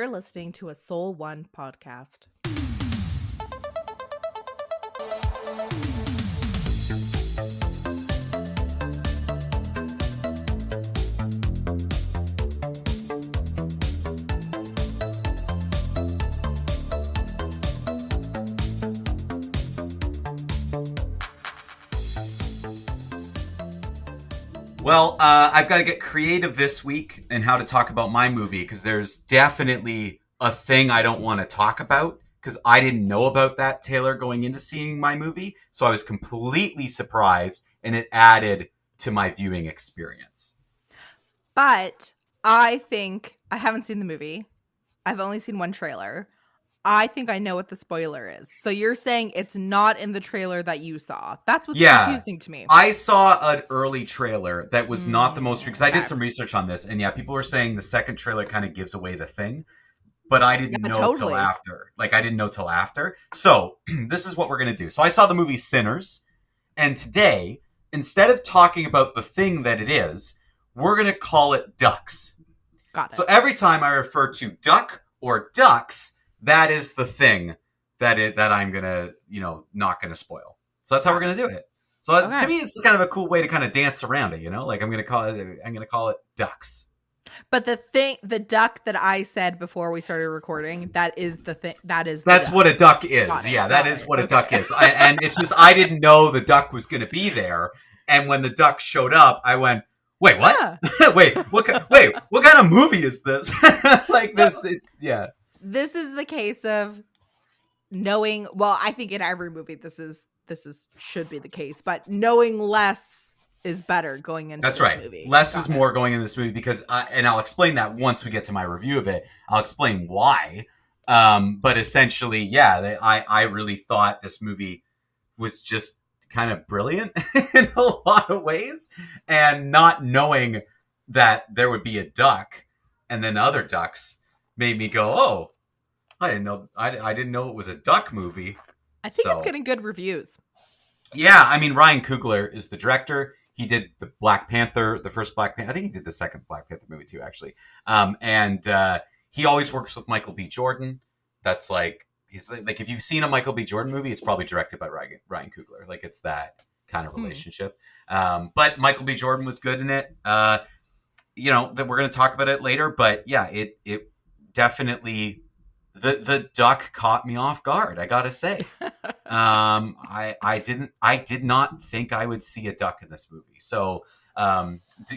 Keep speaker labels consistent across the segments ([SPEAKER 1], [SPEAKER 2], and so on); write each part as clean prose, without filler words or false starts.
[SPEAKER 1] You're listening to a Soul One podcast.
[SPEAKER 2] Well, I've got to get creative this week in how to talk about my movie because there's definitely a thing I don't want to talk about because I didn't know about that, Taylor, going into seeing my movie. So I was completely surprised and it added to my viewing experience.
[SPEAKER 1] But I think I haven't seen the movie. I've only seen one trailer. I think I know what the spoiler is. So you're saying it's not in the trailer that you saw. That's what's confusing to me.
[SPEAKER 2] I saw an early trailer that was not the most, because I did
[SPEAKER 1] okay.
[SPEAKER 2] some research on this, and yeah, people were saying the second trailer kind of gives away the thing, but I didn't know till after. Like, I didn't know till after. So this is what we're going to do. So I saw the movie Sinners, and today, instead of talking about the thing that it is, we're going to call it ducks.
[SPEAKER 1] Got it.
[SPEAKER 2] So every time I refer to duck or ducks, that is the thing that I'm gonna, not gonna spoil. So that's how we're gonna do it. So to me, it's kind of a cool way to kind of dance around it, Like I'm gonna call it ducks.
[SPEAKER 1] But the duck that I said before we started recording, that is the thing. That's
[SPEAKER 2] what a duck is. Yeah, that is what a duck is. And it's just I didn't know the duck was gonna be there, and when the duck showed up, I went, "Wait, what? Yeah. Wait, what kind of movie is this?"
[SPEAKER 1] This is the case of knowing. Well, I think in every movie this should be the case, but knowing less is better going into this movie.
[SPEAKER 2] Less is more going into this movie because, and I'll explain that once we get to my review of it. I'll explain why. But essentially, I really thought this movie was just kind of brilliant in a lot of ways, and not knowing that there would be a duck and then other ducks made me go, "Oh, I didn't know. I didn't know it was a duck movie."
[SPEAKER 1] I think it's getting good reviews.
[SPEAKER 2] Yeah, I mean, Ryan Coogler is the director. He did the first Black Panther. I think he did the second Black Panther movie too, actually. And he always works with Michael B. Jordan. That's he's like if you've seen a Michael B. Jordan movie, it's probably directed by Ryan Coogler. Like it's that kind of relationship. But Michael B. Jordan was good in it. That we're going to talk about it later. But yeah, it definitely. The duck caught me off guard, I gotta say. I did not think I would see a duck in this movie. So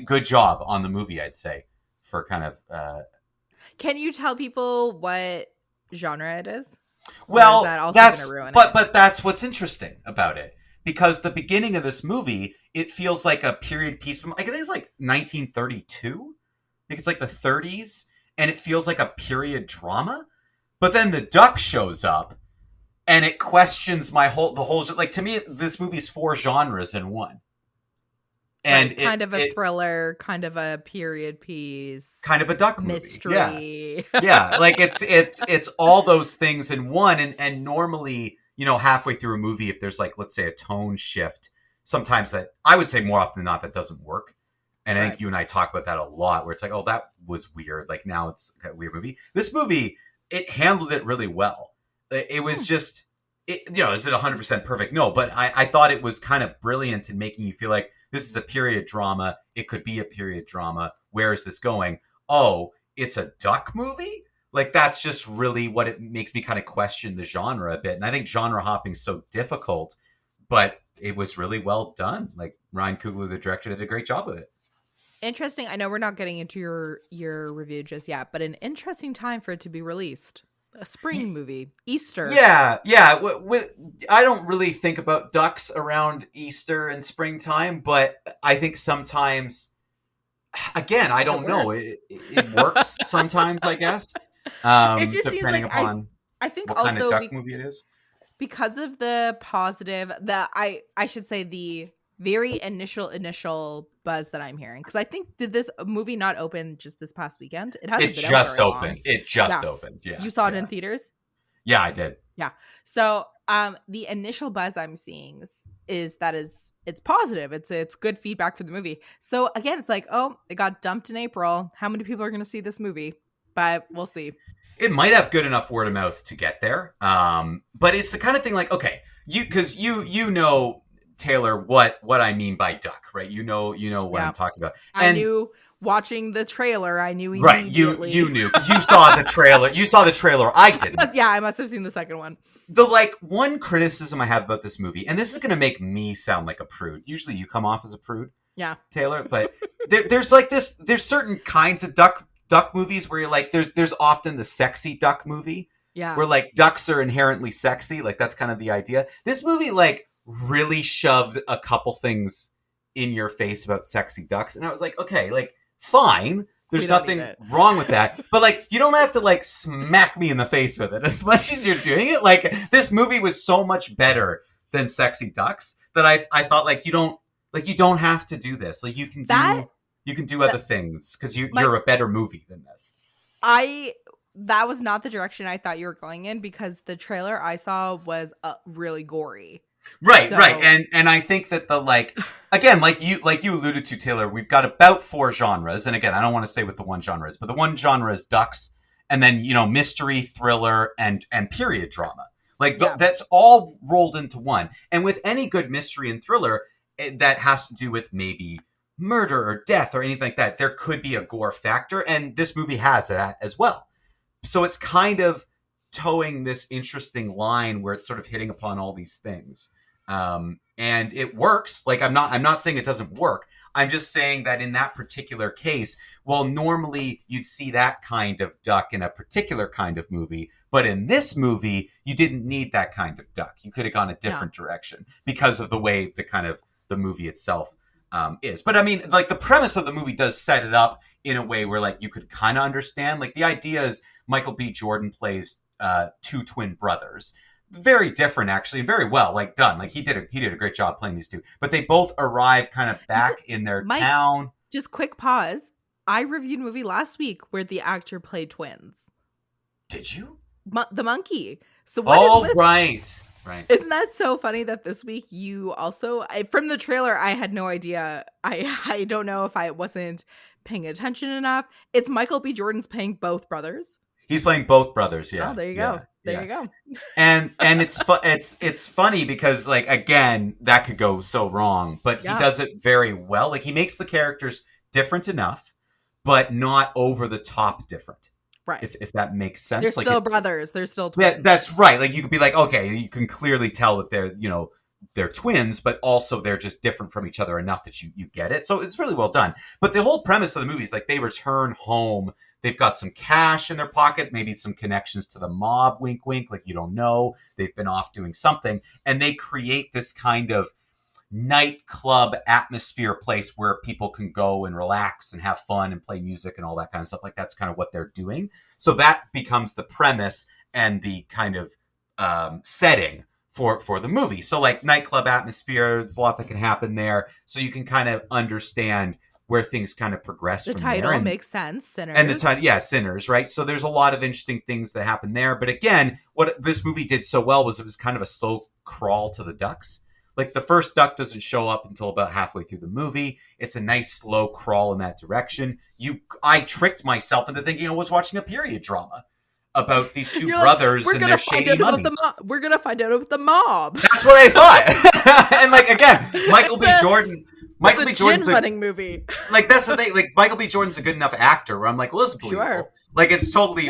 [SPEAKER 2] good job on the movie, I'd say, for kind of
[SPEAKER 1] Can you tell people what genre it is?
[SPEAKER 2] Well, is that also gonna ruin it? But that's what's interesting about it. Because the beginning of this movie, it feels like a period piece from, I think it's like 1932. I think it's like the 30s, and it feels like a period drama. But then the duck shows up, and it questions the whole. Like, to me, this movie's 4 genres in one. And
[SPEAKER 1] kind of a thriller, kind of a period piece,
[SPEAKER 2] kind of a duck
[SPEAKER 1] mystery.
[SPEAKER 2] Movie. Yeah, like it's all those things in one. And normally, halfway through a movie, if there's let's say a tone shift, sometimes that I would say more often than not that doesn't work. And I think you and I talk about that a lot, where it's like, oh, that was weird. Like now it's a weird movie. This movie. It handled it really well. It was just, is it 100% perfect? No, but I thought it was kind of brilliant in making you feel like this is a period drama. It could be a period drama. Where is this going? Oh, it's a duck movie? Like, that's just really what it makes me kind of question the genre a bit. And I think genre hopping is so difficult, but it was really well done. Like, Ryan Coogler, the director, did a great job with it.
[SPEAKER 1] Interesting. I know we're not getting into your review just yet, but an interesting time for it to be released. A spring movie, Easter.
[SPEAKER 2] Yeah. I don't really think about ducks around Easter and springtime, but I think sometimes, again, I don't know. It works sometimes, I guess.
[SPEAKER 1] It just seems like
[SPEAKER 2] upon
[SPEAKER 1] I think
[SPEAKER 2] what
[SPEAKER 1] also
[SPEAKER 2] kind of duck movie it is.
[SPEAKER 1] Because of the positive, I should say the very initial buzz that I'm hearing, because I think, did this movie not open just this past weekend?
[SPEAKER 2] It just opened. It just opened. Yeah.
[SPEAKER 1] You saw it in theaters?
[SPEAKER 2] Yeah, I did.
[SPEAKER 1] Yeah. So the initial buzz I'm seeing is that it's positive. It's good feedback for the movie. So again, it's like, oh, it got dumped in April. How many people are going to see this movie? But we'll see.
[SPEAKER 2] It might have good enough word of mouth to get there, but it's the kind of thing like, okay, because you know, Taylor, what I mean by duck, right? You know what I'm
[SPEAKER 1] Yeah.
[SPEAKER 2] talking about,
[SPEAKER 1] I
[SPEAKER 2] and
[SPEAKER 1] knew watching the trailer, I knew
[SPEAKER 2] right, you
[SPEAKER 1] immediately.
[SPEAKER 2] knew because you saw the trailer. You saw the trailer. I didn't.
[SPEAKER 1] Yeah, I must have seen the second one.
[SPEAKER 2] The like one criticism I have about this movie, and this is going to make me sound like a prude. Usually, you come off as a prude,
[SPEAKER 1] Yeah.
[SPEAKER 2] Taylor, but there's like this. There's certain kinds of duck movies where you're like, there's often the sexy duck movie
[SPEAKER 1] Yeah.
[SPEAKER 2] where like ducks are inherently sexy. Like that's kind of the idea. This movie like really shoved a couple things in your face about sexy ducks, and I was like, okay, like fine.
[SPEAKER 1] We
[SPEAKER 2] There's
[SPEAKER 1] don't need
[SPEAKER 2] nothing
[SPEAKER 1] it.
[SPEAKER 2] wrong with that, but like you don't have to like smack me in the face with it as much as you're doing it. Like this movie was so much better than Sexy Ducks that I thought like you don't have to do this. Like
[SPEAKER 1] That,
[SPEAKER 2] you can do other
[SPEAKER 1] that
[SPEAKER 2] things because
[SPEAKER 1] my
[SPEAKER 2] you're a better movie than this.
[SPEAKER 1] I that was not the direction I thought you were going in, because the trailer I saw was really gory.
[SPEAKER 2] Right.
[SPEAKER 1] So,
[SPEAKER 2] And I think that the like again, like you alluded to, Taylor, we've got about 4 genres. And again, I don't want to say what the one genre is, but the one genre is ducks, and then mystery, thriller, and period drama. Like
[SPEAKER 1] yeah.
[SPEAKER 2] that's all rolled into one. And with any good mystery and thriller that has to do with maybe murder or death or anything like that, there could be a gore factor, and this movie has that as well. So it's kind of towing this interesting line where it's sort of hitting upon all these things, and it works. Like I'm not saying it doesn't work. I'm just saying that in that particular case, well, normally you'd see that kind of duck in a particular kind of movie, but in this movie you didn't need that kind of duck. You could have gone a
[SPEAKER 1] Yeah.
[SPEAKER 2] different direction because of the way the kind of the movie itself is. But I mean, like the premise of the movie does set it up in a way where like you could kind of understand. Like the idea is Michael B. Jordan plays two twin brothers, very different actually, and very well like done. Like he did a great job playing these two, but they both arrive kind of back in their
[SPEAKER 1] Mike,
[SPEAKER 2] town.
[SPEAKER 1] just quick pause. I reviewed a movie last week where the actor played twins.
[SPEAKER 2] Did you?
[SPEAKER 1] The monkey. So
[SPEAKER 2] Oh, right.
[SPEAKER 1] Isn't that so funny that this week you also, from the trailer, I had no idea. I don't know if I wasn't paying attention enough. It's Michael B. Jordan's playing both brothers.
[SPEAKER 2] He's playing both brothers. Yeah.
[SPEAKER 1] Oh, there you
[SPEAKER 2] yeah,
[SPEAKER 1] go. There
[SPEAKER 2] yeah.
[SPEAKER 1] you go.
[SPEAKER 2] And it's funny because like again that could go so wrong, but
[SPEAKER 1] Yeah.
[SPEAKER 2] he does it very well. Like he makes the characters different enough, but not over the top different.
[SPEAKER 1] Right.
[SPEAKER 2] If that makes sense.
[SPEAKER 1] They're
[SPEAKER 2] Like
[SPEAKER 1] still
[SPEAKER 2] it's,
[SPEAKER 1] brothers. They're still twins.
[SPEAKER 2] that's right. Like you could be like, okay, you can clearly tell that they're twins, but also they're just different from each other enough that you get it. So it's really well done. But the whole premise of the movie is like they return home. They've got some cash in their pocket, maybe some connections to the mob, wink, wink, like you don't know. They've been off doing something. And they create this kind of nightclub atmosphere place where people can go and relax and have fun and play music and all that kind of stuff. Like that's kind of what they're doing. So that becomes the premise and the kind of setting for the movie. So like nightclub atmosphere, there's a lot that can happen there. So you can kind of understand where things kind of progress
[SPEAKER 1] The
[SPEAKER 2] from
[SPEAKER 1] title
[SPEAKER 2] there. And,
[SPEAKER 1] makes sense. Sinners.
[SPEAKER 2] and the title, yeah, Sinners, right? So there's a lot of interesting things that happen there. But again, what this movie did so well was it was kind of a slow crawl to the ducks. Like the first duck doesn't show up until about halfway through the movie. It's a nice slow crawl in that direction. I tricked myself into thinking I was watching a period drama about these two brothers and their shady money.
[SPEAKER 1] We're gonna find out about the mob.
[SPEAKER 2] That's what I thought. And like again, Michael B. Jordan's
[SPEAKER 1] gin running movie.
[SPEAKER 2] Like that's the thing. Like Michael B. Jordan's a good enough actor where I'm like, well, this is believable.
[SPEAKER 1] Sure.
[SPEAKER 2] Like it's totally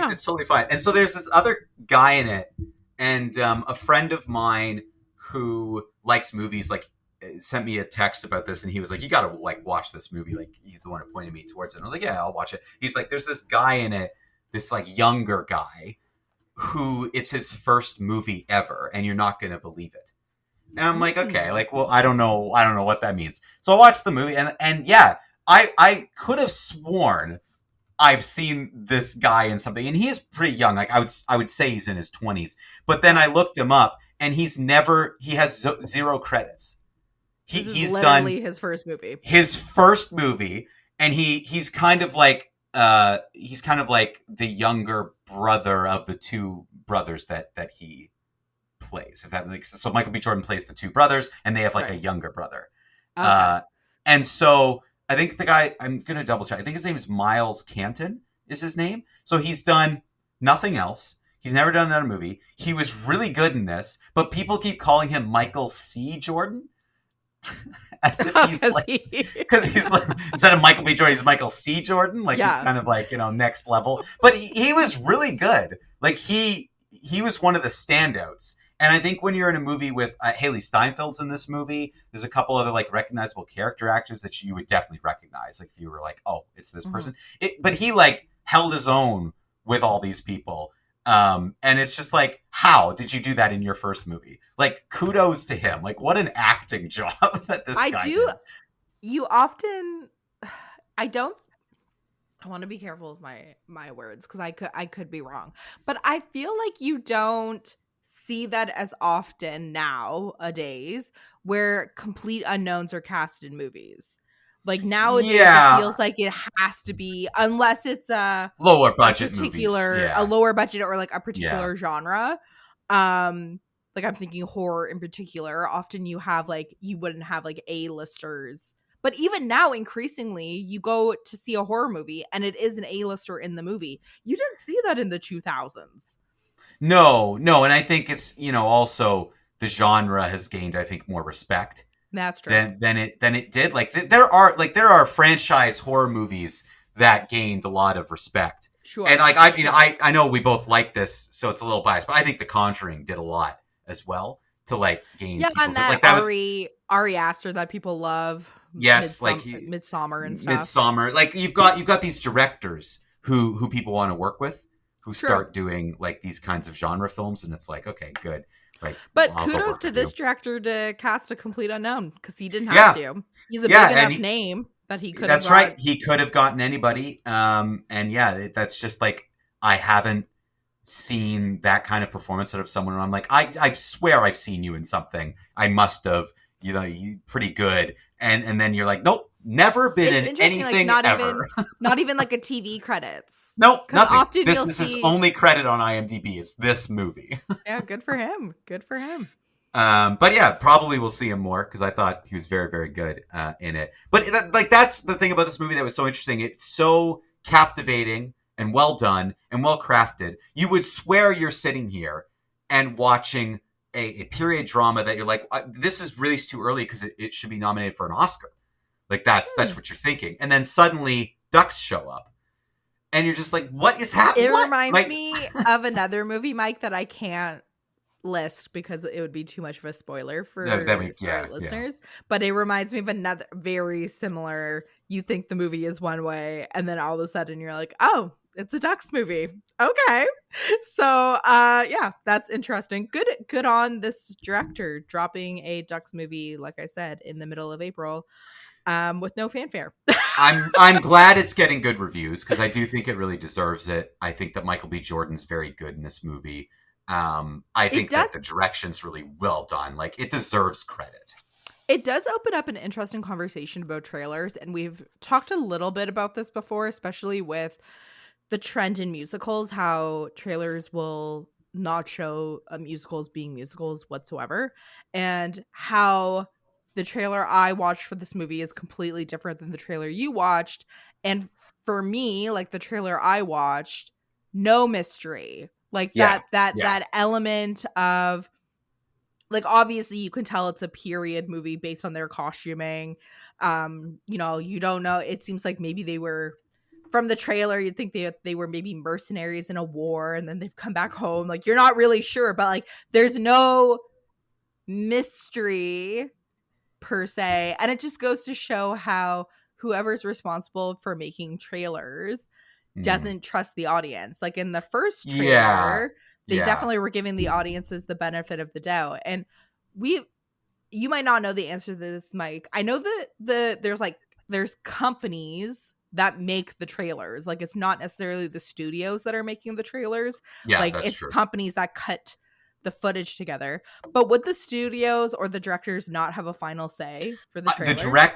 [SPEAKER 2] fine. And so there's this other guy in it, and a friend of mine who likes movies like sent me a text about this, and he was like, you gotta like watch this movie. Like he's the one who pointed me towards it. And I was like, yeah, I'll watch it. He's like, there's this guy in it, this like younger guy who it's his first movie ever, and you're not gonna believe it. And I'm like, okay, like, well, I don't know what that means. So I watched the movie, and yeah, I could have sworn I've seen this guy in something, and he is pretty young. Like I would say he's in his 20s, but then I looked him up, and he has zero credits. He's
[SPEAKER 1] literally
[SPEAKER 2] done
[SPEAKER 1] his first movie.
[SPEAKER 2] His first movie, and he's kind of like the younger brother of the two brothers that he plays. If that makes sense. So Michael B. Jordan plays the two brothers, and they have like a younger brother.
[SPEAKER 1] Okay.
[SPEAKER 2] And so I think the guy, I'm gonna double check. I think his name is Miles Canton. Is his name? So he's done nothing else. He's never done another movie. He was really good in this, but people keep calling him Michael C. Jordan. As if he's
[SPEAKER 1] because
[SPEAKER 2] like,
[SPEAKER 1] he
[SPEAKER 2] because he's like, instead of Michael B. Jordan, he's Michael C. Jordan. Like he's
[SPEAKER 1] yeah.
[SPEAKER 2] kind of like, next level. But he was really good. Like he was one of the standouts. And I think when you're in a movie with Haley Steinfeld's in this movie, there's a couple other like recognizable character actors that you would definitely recognize. Like if you were like, oh, it's this person. But he like held his own with all these people. And it's just like, how did you do that in your first movie? Like, kudos to him. Like, what an acting job that this guy did.
[SPEAKER 1] You often, I want to be careful with my words because I could be wrong, but I feel like you don't see that as often nowadays where complete unknowns are cast in movies. Like nowadays, it feels like it has to be, unless it's a
[SPEAKER 2] lower budget
[SPEAKER 1] particular, a lower budget or like a particular genre. Like I'm thinking horror in particular. Often you wouldn't have like A-listers. But even now, increasingly, you go to see a horror movie and it is an A-lister in the movie. You didn't see that in the 2000s.
[SPEAKER 2] No. And I think it's, also the genre has gained, I think, more respect.
[SPEAKER 1] That's true.
[SPEAKER 2] Than it did. Like there are franchise horror movies that gained a lot of respect.
[SPEAKER 1] Sure.
[SPEAKER 2] And like I know we both like this, so it's a little biased, but I think The Conjuring did a lot as well to like gain.
[SPEAKER 1] And that, like, Ari Aster that people love.
[SPEAKER 2] Yes,
[SPEAKER 1] Midsommar and stuff.
[SPEAKER 2] Midsommar, like you've got these directors who people want to work with, who start doing like these kinds of genre films, and it's like, okay, good. Like,
[SPEAKER 1] but kudos to this director to cast a complete unknown because he didn't have to. He's a big enough name that he could.
[SPEAKER 2] That's right. He could have gotten anybody. That's just like I haven't seen that kind of performance out of someone. I'm like, I swear I've seen you in something. I must have. You pretty good. And then you're like, nope, never been in anything
[SPEAKER 1] like,
[SPEAKER 2] ever.
[SPEAKER 1] Not even like a TV credits.
[SPEAKER 2] Nope, nothing.
[SPEAKER 1] Often
[SPEAKER 2] this is his only credit on IMDb is this movie.
[SPEAKER 1] Yeah, good for him.
[SPEAKER 2] But yeah, probably we'll see him more because I thought he was very, very good in it. But that's the thing about this movie that was so interesting. It's so captivating and well done and well crafted. You would swear you're sitting here and watching a period drama that you're like, this is released too early because it should be nominated for an Oscar. Like that's what you're thinking. And then suddenly ducks show up. And you're just like, what is happening?
[SPEAKER 1] It reminds me of another movie, Mike, that I can't list because it would be too much of a spoiler for our listeners. But it reminds me of another very similar, you think the movie is one way, and then all of a sudden you're like, oh, it's a Ducks movie. Okay. So that's interesting. Good on this director dropping a Ducks movie, like I said, in the middle of April. With no fanfare.
[SPEAKER 2] I'm glad it's getting good reviews because I do think it really deserves it. I think that Michael B. Jordan's very good in this movie. I think that the direction's really well done. Like it deserves credit.
[SPEAKER 1] It does open up an interesting conversation about trailers, and we've talked a little bit about this before, especially with the trend in musicals, how trailers will not show musicals being musicals whatsoever, and how the trailer I watched for this movie is completely different than the trailer you watched. And for me, like the trailer I watched, no mystery. Like that element of like, obviously you can tell it's a period movie based on their costuming. You don't know. It seems like maybe they were from the trailer. You'd think they were maybe mercenaries in a war and then they've come back home. Like you're not really sure, but like there's no mystery per se, and it just goes to show how whoever's responsible for making trailers doesn't trust the audience. Like in the first trailer, they definitely were giving the audiences the benefit of the doubt. And you might not know the answer to this, Mike. I know that there's companies that make the trailers. Like it's not necessarily the studios that are making the trailers.
[SPEAKER 2] Yeah,
[SPEAKER 1] like
[SPEAKER 2] that's
[SPEAKER 1] it's
[SPEAKER 2] true.
[SPEAKER 1] Companies that cut the footage together. But would the studios or the directors not have a final say for the trailer?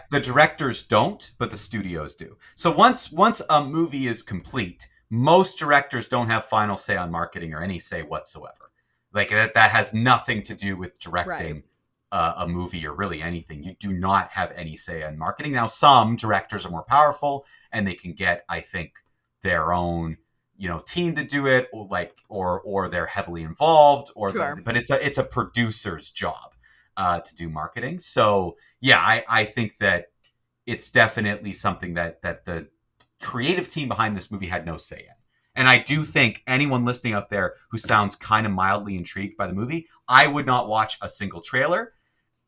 [SPEAKER 2] The directors don't, but the studios do. So once a movie is complete, most directors don't have final say on marketing or any say whatsoever. Like that has nothing to do with directing a movie or really anything. You do not have any say on marketing. Now, some directors are more powerful and they can get, I think, their own team to do it, or they're heavily involved,
[SPEAKER 1] Sure.
[SPEAKER 2] but it's a producer's job to do marketing. So yeah, I think that it's definitely something that the creative team behind this movie had no say in. And I do think anyone listening out there who sounds kind of mildly intrigued by the movie, I would not watch a single trailer,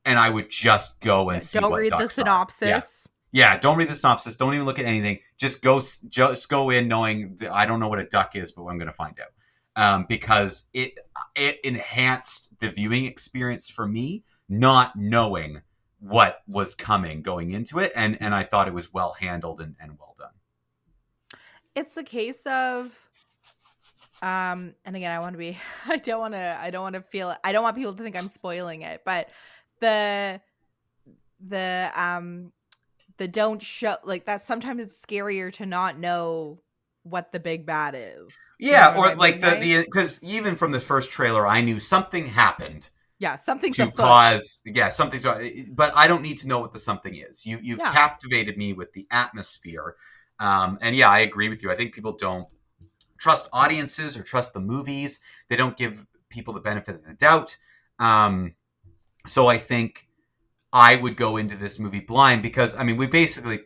[SPEAKER 2] and I would just go
[SPEAKER 1] Yeah,
[SPEAKER 2] and see
[SPEAKER 1] don't
[SPEAKER 2] what
[SPEAKER 1] read the
[SPEAKER 2] ducks are. Yeah.
[SPEAKER 1] synopsis.
[SPEAKER 2] Yeah, don't read the synopsis. Don't even look at anything. Just go in knowing that I don't know what a duck is, but I'm going to find out. Because it enhanced the viewing experience for me, not knowing what was coming going into it, and I thought it was well handled and well done.
[SPEAKER 1] It's a case of and again, I want to be I don't want to feel I don't want people to think I'm spoiling it, but the the the don't show like that, sometimes it's scarier to not know what the big bad is. You know
[SPEAKER 2] Yeah,
[SPEAKER 1] what
[SPEAKER 2] or
[SPEAKER 1] I
[SPEAKER 2] like
[SPEAKER 1] mean, right?
[SPEAKER 2] the because even from the first trailer, I knew something happened
[SPEAKER 1] Yeah, something's
[SPEAKER 2] to
[SPEAKER 1] afoot.
[SPEAKER 2] cause something's, but I don't need to know what the something is. You've
[SPEAKER 1] Yeah.
[SPEAKER 2] captivated me with the atmosphere. And yeah, I agree with you. I think people don't trust audiences or trust the movies. They don't give people the benefit of the doubt. So I think I would go into this movie blind because, I mean,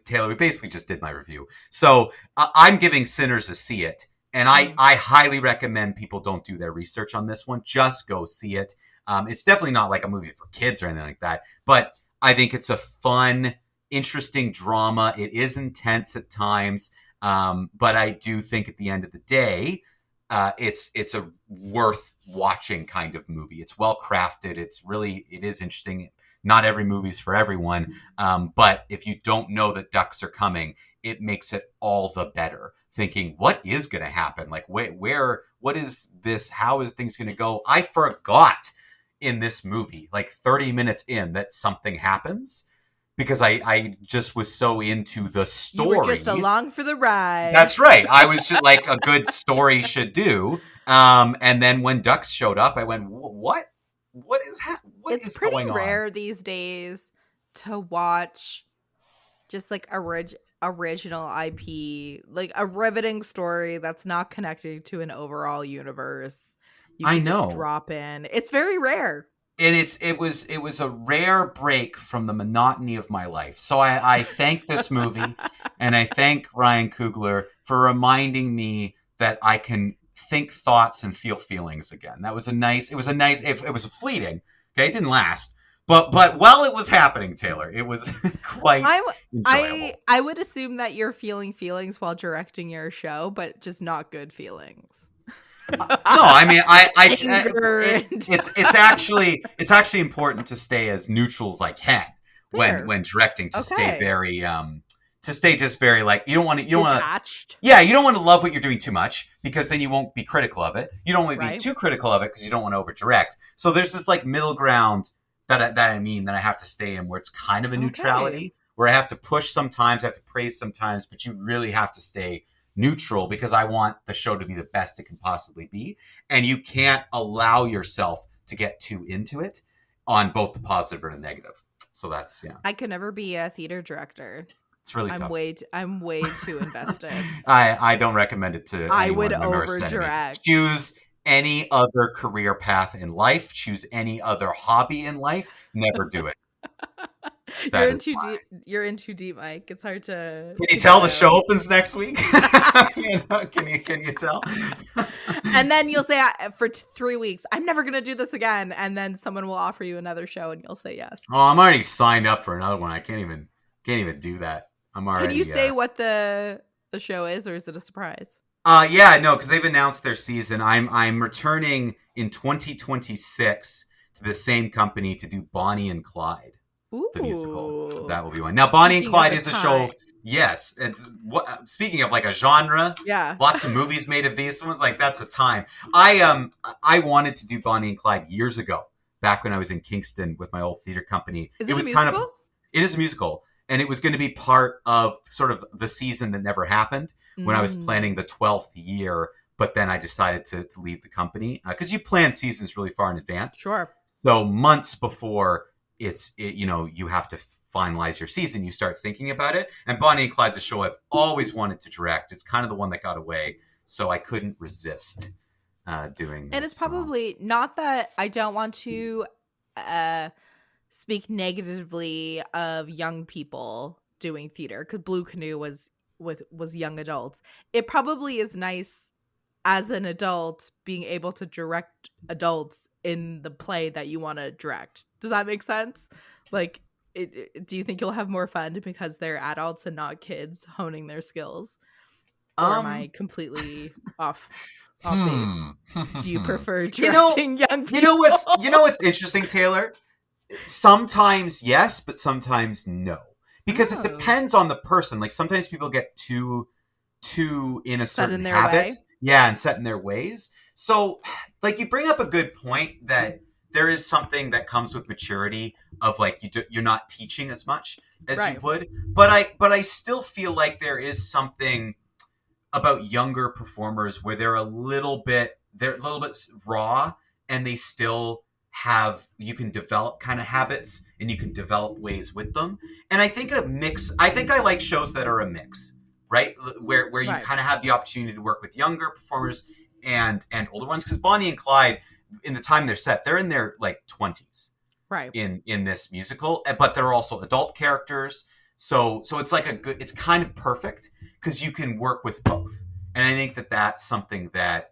[SPEAKER 2] Taylor, we basically just did my review. So I'm giving Sinners a see it. And I highly recommend people don't do their research on this one. Just go see it. It's definitely not like a movie for kids or anything like that. But I think it's a fun, interesting drama. It is intense at times. But I do think at the end of the day, it's a worth watching kind of movie. It's well crafted. It is interesting. Not every movie's for everyone. But if you don't know that ducks are coming, it makes it all the better. Thinking, what is going to happen? Like, what is this? How is things going to go? I forgot in this movie, like 30 minutes in, that something happens because I just was so into the story.
[SPEAKER 1] You were just along for the ride.
[SPEAKER 2] That's right. I was just like a good story should do. And then when ducks showed up, I went, what? What is going on?
[SPEAKER 1] It's pretty rare these days to watch just like original IP, like a riveting story that's not connected to an overall universe. You can just drop in. It's very rare.
[SPEAKER 2] And it was a rare break from the monotony of my life. So I thank this movie and I thank Ryan Coogler for reminding me that I can think thoughts and feel feelings again. It was fleeting. Okay, it didn't last. But while it was happening, Taylor, it was quite enjoyable.
[SPEAKER 1] I would assume that you're feeling feelings while directing your show, but just not good feelings.
[SPEAKER 2] No, I mean, it's actually important to stay as neutral as I can when directing, to stay very to stay just very like you don't want
[SPEAKER 1] detached.
[SPEAKER 2] You don't want to love what you're doing too much because then you won't be critical of it. You don't want to be too critical of it because you don't want to over direct. So there's this like middle ground that I have to stay in where it's kind of a neutrality where I have to push sometimes, I have to praise sometimes, but you really have to stay neutral because I want the show to be the best it can possibly be. And you can't allow yourself to get too into it on both the positive and the negative. So that's,
[SPEAKER 1] I could never be a theater director.
[SPEAKER 2] It's really
[SPEAKER 1] tough. I'm way too invested.
[SPEAKER 2] I don't recommend it to
[SPEAKER 1] I would over direct.
[SPEAKER 2] Choose any other career path in life. Choose any other hobby in life. Never do it.
[SPEAKER 1] You're in too deep, Mike. It's hard to.
[SPEAKER 2] Can you tell the show opens next week? Can you tell?
[SPEAKER 1] And then you'll say for 3 weeks, I'm never gonna do this again. And then someone will offer you another show, and you'll say yes.
[SPEAKER 2] Oh, I'm already signed up for another one. I can't even do that. I'm already.
[SPEAKER 1] Can you say what the show is, or is it a surprise?
[SPEAKER 2] Yeah, no, because they've announced their season. I'm returning in 2026 to the same company to do Bonnie and Clyde.
[SPEAKER 1] Ooh.
[SPEAKER 2] The musical. That will be one. Now, Bonnie and Clyde is a show. Yes. And speaking of like a genre, lots of movies made of these ones. Like that's a time. I wanted to do Bonnie and Clyde years ago, back when I was in Kingston with my old theater company.
[SPEAKER 1] Is it
[SPEAKER 2] was
[SPEAKER 1] a musical?
[SPEAKER 2] It is a musical. And it was going to be part of sort of the season that never happened when I was planning the 12th year. But then I decided to leave the company because you plan seasons really far in advance.
[SPEAKER 1] Sure.
[SPEAKER 2] So months before you have to finalize your season, you start thinking about it. And Bonnie and Clyde's a show I've always wanted to direct. It's kind of the one that got away. so I couldn't resist doing
[SPEAKER 1] And
[SPEAKER 2] this.
[SPEAKER 1] it's
[SPEAKER 2] So
[SPEAKER 1] probably not that I don't want to uh speak negatively of young people doing theater, because Blue Canoe was young adults. It probably is nice as an adult being able to direct adults in the play that you want to direct. Does that make sense? Like, do you think you'll have more fun because they're adults and not kids honing their skills? Or am I
[SPEAKER 2] um
[SPEAKER 1] completely off base?
[SPEAKER 2] hmm
[SPEAKER 1] Do you prefer
[SPEAKER 2] you know
[SPEAKER 1] directing young
[SPEAKER 2] you know
[SPEAKER 1] people?
[SPEAKER 2] what's you know what's interesting, Taylor? Sometimes yes, but sometimes no, because it
[SPEAKER 1] Oh,
[SPEAKER 2] depends on the person. Like sometimes people get too in a
[SPEAKER 1] set
[SPEAKER 2] certain
[SPEAKER 1] in their
[SPEAKER 2] habit,
[SPEAKER 1] way?
[SPEAKER 2] yeah, and set in their ways. So like you bring up a good point that there is something that comes with maturity of like you're not teaching as much as you
[SPEAKER 1] Right.
[SPEAKER 2] would, but I still feel like there is something about younger performers where they're a little bit raw, and they still have, you can develop kind of habits and you can develop ways with them. And I think I like shows that are a mix, right? Where you
[SPEAKER 1] Right.
[SPEAKER 2] kind of have the opportunity to work with younger performers and older ones, because Bonnie and Clyde, in the time they're set, they're in their like 20s
[SPEAKER 1] Right.
[SPEAKER 2] in this musical, but they're also adult characters. So it's like it's kind of perfect because you can work with both. And I think that that's something that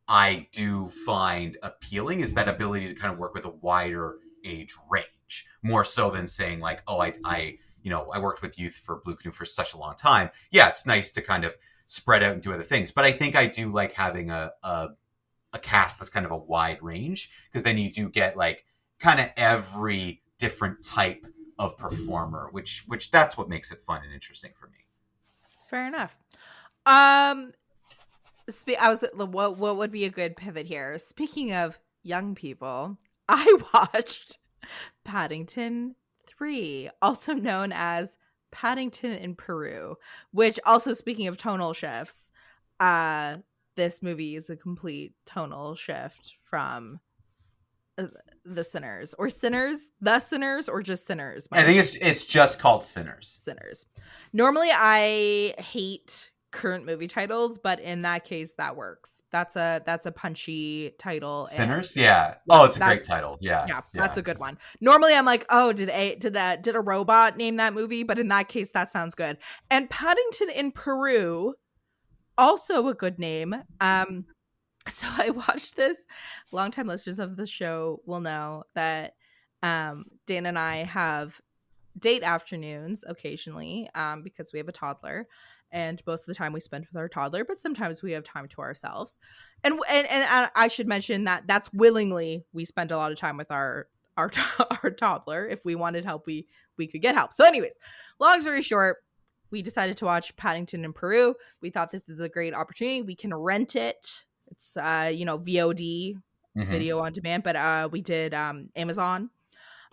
[SPEAKER 2] I do find appealing, is that ability to kind of work with a wider age range, more so than saying like, oh, I worked with youth for Blue Canoe for such a long time. Yeah, it's nice to kind of spread out and do other things, but I think I do like having a cast that's kind of a wide range, because then you do get like kind of every different type of performer, which that's what makes it fun and interesting for me.
[SPEAKER 1] Fair enough. Um, I was what would be a good pivot here? Speaking of young people, I watched Paddington 3, also known as Paddington in Peru, which, also speaking of tonal shifts, uh this movie is a complete tonal shift from uh, the Sinners, or just Sinners,
[SPEAKER 2] I think
[SPEAKER 1] Mike?
[SPEAKER 2] it's just called Sinners.
[SPEAKER 1] Sinners. Normally I hate current movie titles, but in that case that works. That's a punchy title, and
[SPEAKER 2] Sinners, yeah.
[SPEAKER 1] yeah,
[SPEAKER 2] Oh, it's a great
[SPEAKER 1] that's
[SPEAKER 2] title. Yeah,
[SPEAKER 1] yeah, that's
[SPEAKER 2] yeah.
[SPEAKER 1] a good one. Normally I'm like, "Oh, did a robot name that movie?" But in that case that sounds good. And Paddington in Peru, also a good name. So I watched this. Longtime listeners of the show will know that Dan and I have date afternoons occasionally, because we have a toddler, and most of the time we spend with our toddler, but sometimes we have time to ourselves. And I should mention that that's willingly. We spend a lot of time with our our toddler. If we wanted help, we could get help. So anyways, long story short, we decided to watch Paddington in Peru. We thought this is a great opportunity. We can rent it. It's VOD,
[SPEAKER 2] Mm-hmm.
[SPEAKER 1] video on demand, but we did Amazon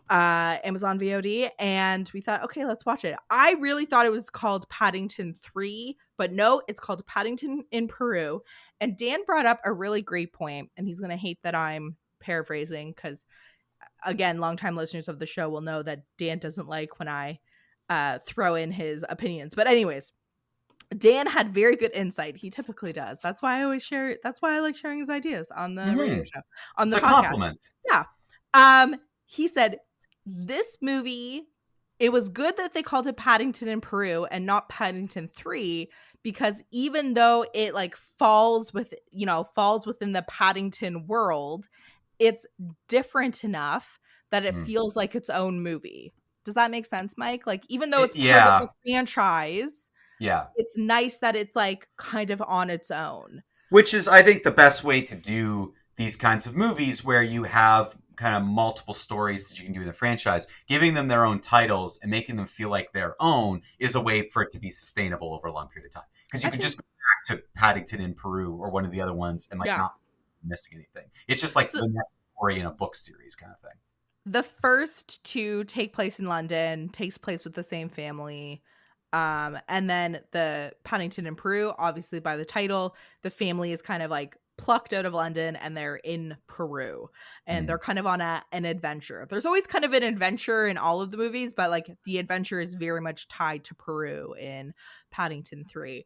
[SPEAKER 1] VOD, and we thought, okay, let's watch it. I really thought it was called Paddington 3, but no, it's called Paddington in Peru. And Dan brought up a really great point, and he's going to hate that I'm paraphrasing, because again, longtime listeners of the show will know that Dan doesn't like when I throw in his opinions. But anyways, Dan had very good insight. He typically does. That's why I always share. That's why I like sharing his ideas on the radio
[SPEAKER 2] Mm-hmm.
[SPEAKER 1] show, on
[SPEAKER 2] It's
[SPEAKER 1] the
[SPEAKER 2] a
[SPEAKER 1] podcast.
[SPEAKER 2] compliment.
[SPEAKER 1] Yeah. He said this movie, it was good that they called it Paddington in Peru and not Paddington 3, because even though it like falls within the Paddington world, it's different enough that it
[SPEAKER 2] Mm.
[SPEAKER 1] feels like its own movie. Does that make sense, Mike? Like, even though it's part of the
[SPEAKER 2] Yeah,
[SPEAKER 1] franchise,
[SPEAKER 2] yeah.
[SPEAKER 1] it's nice that it's like kind of on its own.
[SPEAKER 2] Which is, I think, the best way to do these kinds of movies, where you have kind of multiple stories that you can do in the franchise. Giving them their own titles and making them feel like their own is a way for it to be sustainable over a long period of time. Because you
[SPEAKER 1] I
[SPEAKER 2] could
[SPEAKER 1] think,
[SPEAKER 2] just go back to Paddington in Peru or one of the other ones and like
[SPEAKER 1] yeah.
[SPEAKER 2] not missing anything. It's just like
[SPEAKER 1] So
[SPEAKER 2] the next story in a book series kind of thing.
[SPEAKER 1] the first two take place in London, takes place with the same family. And then the Paddington in Peru, obviously by the title, the family is kind of like plucked out of London and they're in Peru, and
[SPEAKER 2] Mm.
[SPEAKER 1] they're kind of on an adventure. There's always kind of an adventure in all of the movies, but like the adventure is very much tied to Peru in Paddington 3.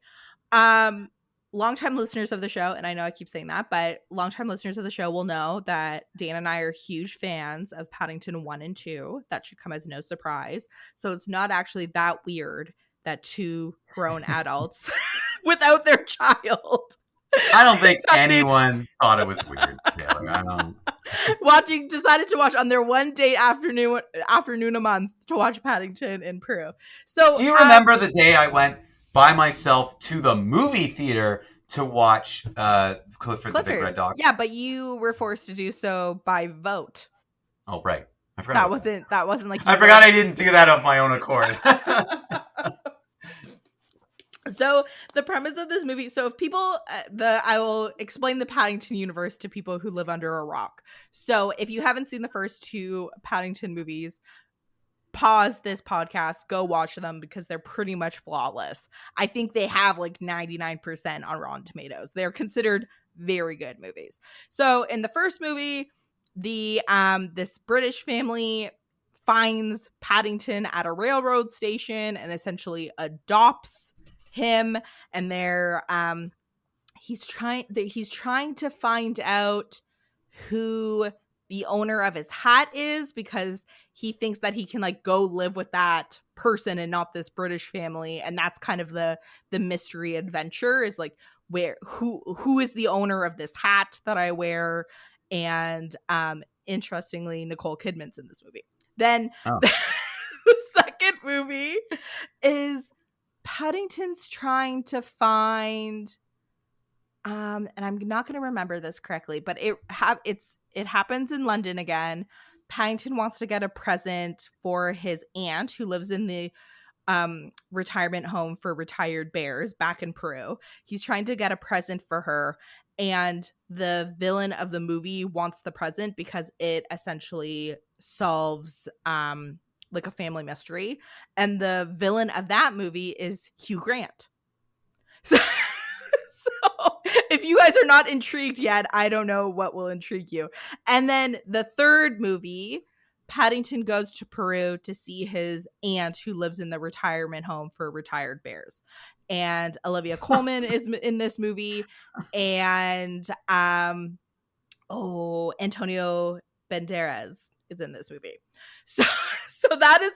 [SPEAKER 1] Um longtime listeners of the show, and I know I keep saying that, but longtime listeners of the show will know that Dan and I are huge fans of Paddington 1 and 2. That should come as no surprise. So it's not actually that weird that two grown adults without their child
[SPEAKER 2] I don't think
[SPEAKER 1] decided
[SPEAKER 2] anyone thought it was weird, Taylor. I don't.
[SPEAKER 1] decided to watch on their one date afternoon a month to watch Paddington in Peru. So
[SPEAKER 2] Do you remember the day I went by myself to the movie theater to watch Clifford the Big Red Dog?
[SPEAKER 1] Yeah, but you were forced to do so by vote.
[SPEAKER 2] Oh, right. I forgot.
[SPEAKER 1] That wasn't like
[SPEAKER 2] I forgot I didn't do that of my own accord.
[SPEAKER 1] So the premise of this movie, so if people I will explain the Paddington universe to people who live under a rock. So if you haven't seen the first two Paddington movies, pause this podcast, go watch them because they're pretty much flawless. I think they have like 99% on Rotten Tomatoes. They're considered very good movies. So in the first movie, the this British family finds Paddington at a railroad station and essentially adopts him, and they're he's trying to find out who the owner of his hat is, because he thinks that he can like go live with that person and not this British family. And that's kind of the mystery adventure, is like who is the owner of this hat that I wear. And interestingly, Nicole Kidman's in this movie. Then the second movie is Paddington's trying to find and I'm not going to remember this correctly, but it happens in London again. Paddington wants to get a present for his aunt who lives in the retirement home for retired bears back in Peru. He's trying to get a present for her, and the villain of the movie wants the present because it essentially solves like a family mystery, and the villain of that movie is Hugh Grant. So if you guys are not intrigued yet, I don't know what will intrigue you. And then the third movie, Paddington goes to Peru to see his aunt who lives in the retirement home for retired bears. And Olivia Colman is in this movie, and Antonio Banderas is in this movie. So that is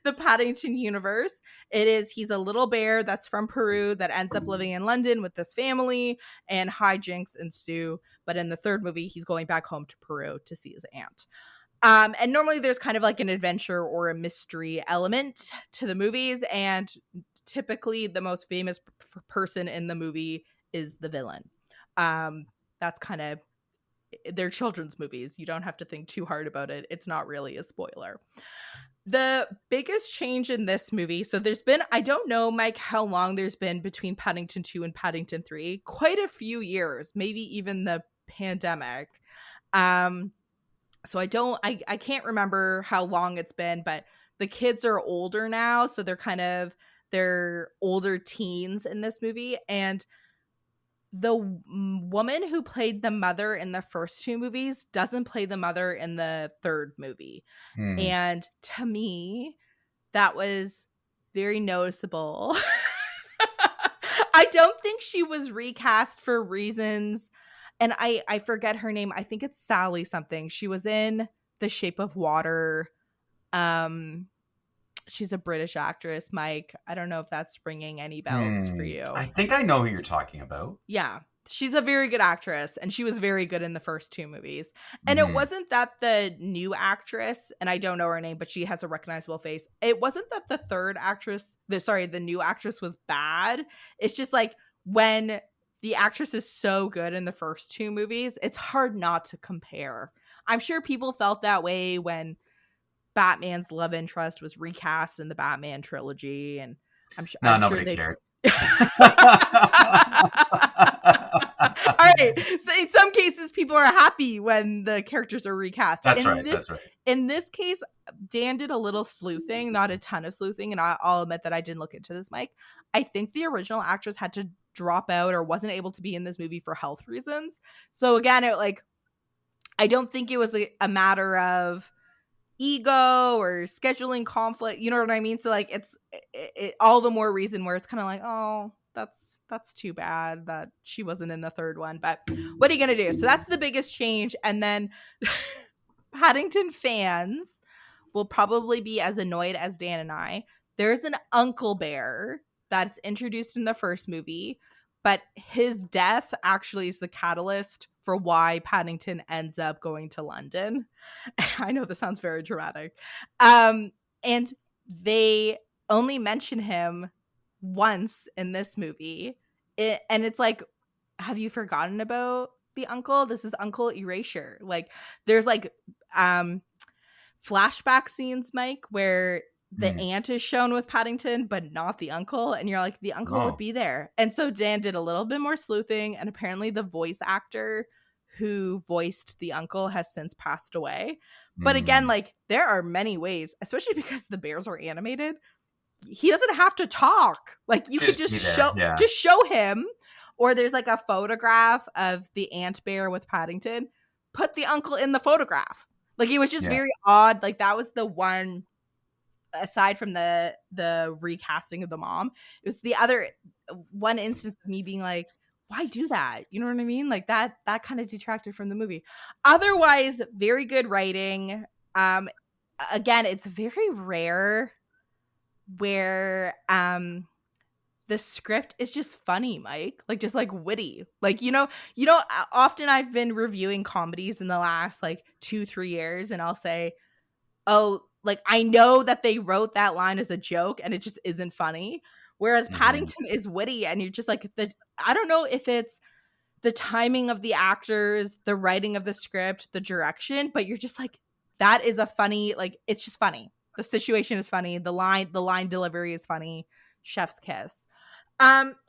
[SPEAKER 1] the Paddington universe. He's a little bear that's from Peru that ends up living in London with this family, and hijinks ensue. But in the third movie, he's going back home to Peru to see his aunt. And normally there's kind of like an adventure or a mystery element to the movies, and typically the most famous person in the movie is the villain. That's kind of, they're children's movies. You don't have to think too hard about it. It's not really a spoiler. The biggest change in this movie, so there's been, I don't know, Mike, how long there's been between Paddington 2 and Paddington 3. Quite a few years, maybe even the pandemic. So I can't remember how long it's been, but the kids are older now, so they're older teens in this movie. And the woman who played the mother in the first two movies doesn't play the mother in the third movie. And to me, that was very noticeable. I don't think she was recast for reasons, and I forget her name. I think it's Sally something. She was in The Shape of Water. She's a British actress, Mike. I don't know if that's ringing any bells for you.
[SPEAKER 2] I think I know who you're talking about.
[SPEAKER 1] Yeah. She's a very good actress, and she was very good in the first two movies. And it wasn't that the new actress, and I don't know her name, but she has a recognizable face. It wasn't that the new actress was bad. It's just like when the actress is so good in the first two movies, it's hard not to compare. I'm sure people felt that way when Batman's love interest was recast in the Batman trilogy, and
[SPEAKER 2] nobody cared.
[SPEAKER 1] All right. So in some cases, people are happy when the characters are recast.
[SPEAKER 2] That's right.
[SPEAKER 1] In this case, Dan did a little sleuthing, not a ton of sleuthing, and I'll admit that I didn't look into this, Mike. I think the original actress had to drop out or wasn't able to be in this movie for health reasons. So again, I don't think it was a matter of ego or scheduling conflict, you know what I mean? So like it's all the more reason where it's kind of like, oh, that's that's too bad that she wasn't in the third one. But what are you gonna do? So that's the biggest change. And then Paddington fans will probably be as annoyed as Dan and I. There's an Uncle Bear that's introduced in the first movie, but his death actually is the catalyst for why Paddington ends up going to London. I know this sounds very dramatic. And they only mention him once in this movie. And it's like, have you forgotten about the uncle? This is Uncle Erasure. Like, there's like flashback scenes, Mike, where the aunt is shown with Paddington, but not the uncle. And you're like, the uncle would be there. And so Dan did a little bit more sleuthing. And apparently the voice actor who voiced the uncle has since passed away. But again, like, there are many ways, especially because the bears were animated. He doesn't have to talk. Like, you could just show him. Or there's like a photograph of the ant bear with Paddington. Put the uncle in the photograph. Like, it was just very odd. Like, that was the one, aside from the recasting of the mom, it was the other one instance of me being like, why do that? You know what I mean? Like, that kind of detracted from the movie. Otherwise, very good writing. Again, it's very rare where the script is just funny, Mike. Like, just like witty. Like, often I've been reviewing comedies in the last like 2-3 years, and I'll say, oh, like, I know that they wrote that line as a joke and it just isn't funny. Whereas Paddington is witty, and you're just like, I don't know if it's the timing of the actors, the writing of the script, the direction, but you're just like, that is a funny, like, it's just funny. The situation is funny. The line delivery is funny. Chef's kiss.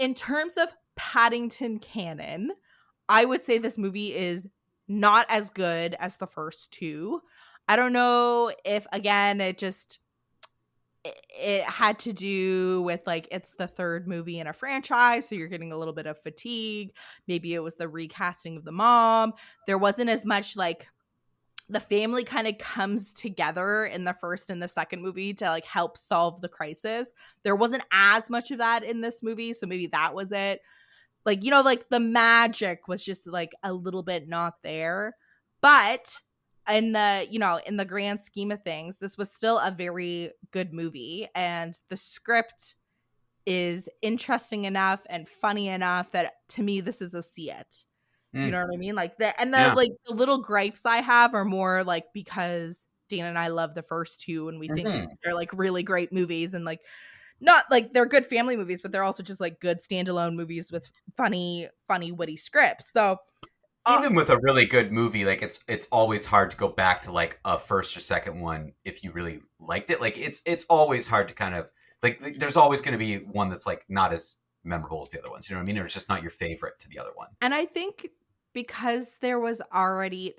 [SPEAKER 1] In terms of Paddington canon, I would say this movie is not as good as the first two. I don't know if, again, it had to do with, like, it's the third movie in a franchise, so you're getting a little bit of fatigue. Maybe it was the recasting of the mom. There wasn't as much, like, the family kind of comes together in the first and the second movie to, like, help solve the crisis. There wasn't as much of that in this movie, so maybe that was it. Like, like, the magic was just, like, a little bit not there. But in the grand scheme of things, this was still a very good movie, and the script is interesting enough and funny enough that, to me, this is a see it. You know what I mean? Like, like, the little gripes I have are more like because Dan and I love the first two, and we think they're like really great movies, and like, not like they're good family movies, but they're also just like good standalone movies with funny, witty scripts. So
[SPEAKER 2] even with a really good movie, like, it's always hard to go back to like a first or second one if you really liked it. Like, it's always hard to kind of like, there's always going to be one that's like not as memorable as the other ones. You know what I mean? Or it's just not your favorite to the other one.
[SPEAKER 1] And I think because there's already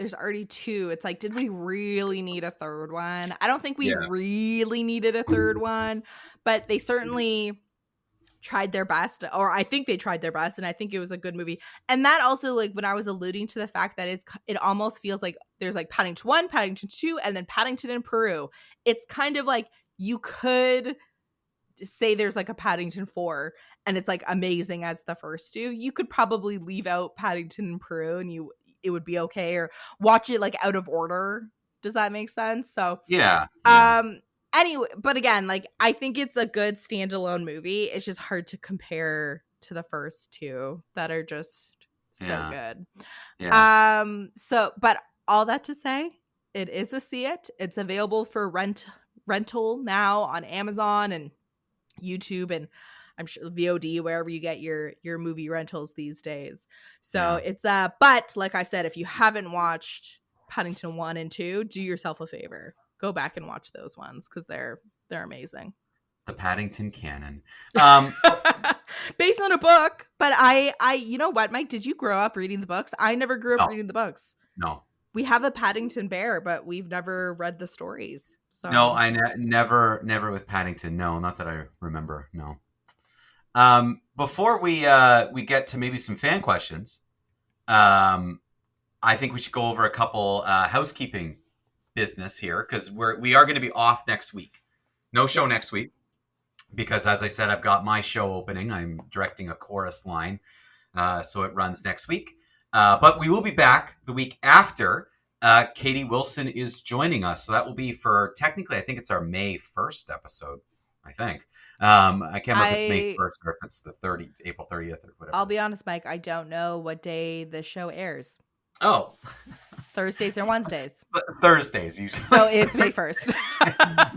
[SPEAKER 1] two, it's like, did we really need a third one? I don't think we really needed a third one, but they certainly tried their best, or I think they tried their best, and I think it was a good movie. And that also, like, when I was alluding to the fact that it almost feels like there's like Paddington 1, Paddington 2, and then Paddington in Peru. It's kind of like you could say there's like a Paddington 4 and it's like amazing as the first two. You could probably leave out Paddington in Peru and it would be okay, or watch it like out of order. Does that make sense? So
[SPEAKER 2] yeah.
[SPEAKER 1] Anyway, but again, like, I think it's a good standalone movie. It's just hard to compare to the first two that are just so good.
[SPEAKER 2] Yeah.
[SPEAKER 1] So, but all that to say, it is a see it. It's available for rental now on Amazon and YouTube, and I'm sure VOD, wherever you get your movie rentals these days. So it's but like I said, if you haven't watched Paddington 1 and 2, do yourself a favor. Go back and watch those ones, because they're amazing.
[SPEAKER 2] The Paddington canon.
[SPEAKER 1] Based on a book. But I you know what, Mike? Did you grow up reading the books? I never grew up reading the books.
[SPEAKER 2] No.
[SPEAKER 1] We have a Paddington bear, but we've never read the stories. So
[SPEAKER 2] no, I never with Paddington. No, not that I remember. No. Before we get to maybe some fan questions, I think we should go over a couple housekeeping business here, because we are going to be off next week. No show next week. because, as I said, I've got my show opening. I'm directing a chorus line, so it runs next week. But we will be back the week after. Katie Wilson is joining us, so that will be for technically, I think it's our May 1st episode. I think. I can't remember if it's May 1st or if it's the April 30th or whatever.
[SPEAKER 1] I'll be honest, Mike. I don't know what day the show airs.
[SPEAKER 2] Oh,
[SPEAKER 1] Thursdays or Wednesdays.
[SPEAKER 2] Thursdays usually.
[SPEAKER 1] So it's May 1st.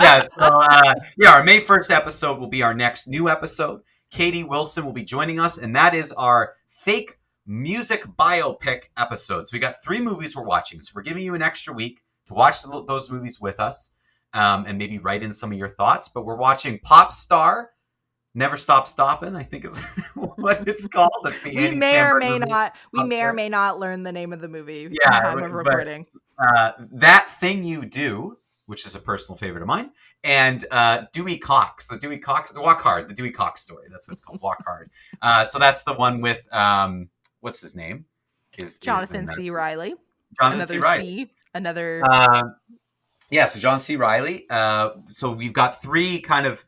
[SPEAKER 2] Yeah. So our May 1st episode will be our next new episode. Katie Wilson will be joining us, and that is our fake music biopic episode. So we got 3 movies we're watching. So we're giving you an extra week to watch those movies with us, and maybe write in some of your thoughts. But we're watching Pop Star, Never Stop Stoppin', I think is what it's called.
[SPEAKER 1] We may or may not learn the name of the movie at the time of recording.
[SPEAKER 2] That Thing You Do, which is a personal favorite of mine, and Dewey Cox, Walk Hard, the Dewey Cox story. That's what it's called, Walk Hard. So that's the one with what's his name?
[SPEAKER 1] Jonathan C. Riley.
[SPEAKER 2] Jonathan C. Riley. So John C. Riley. So we've got 3 kind of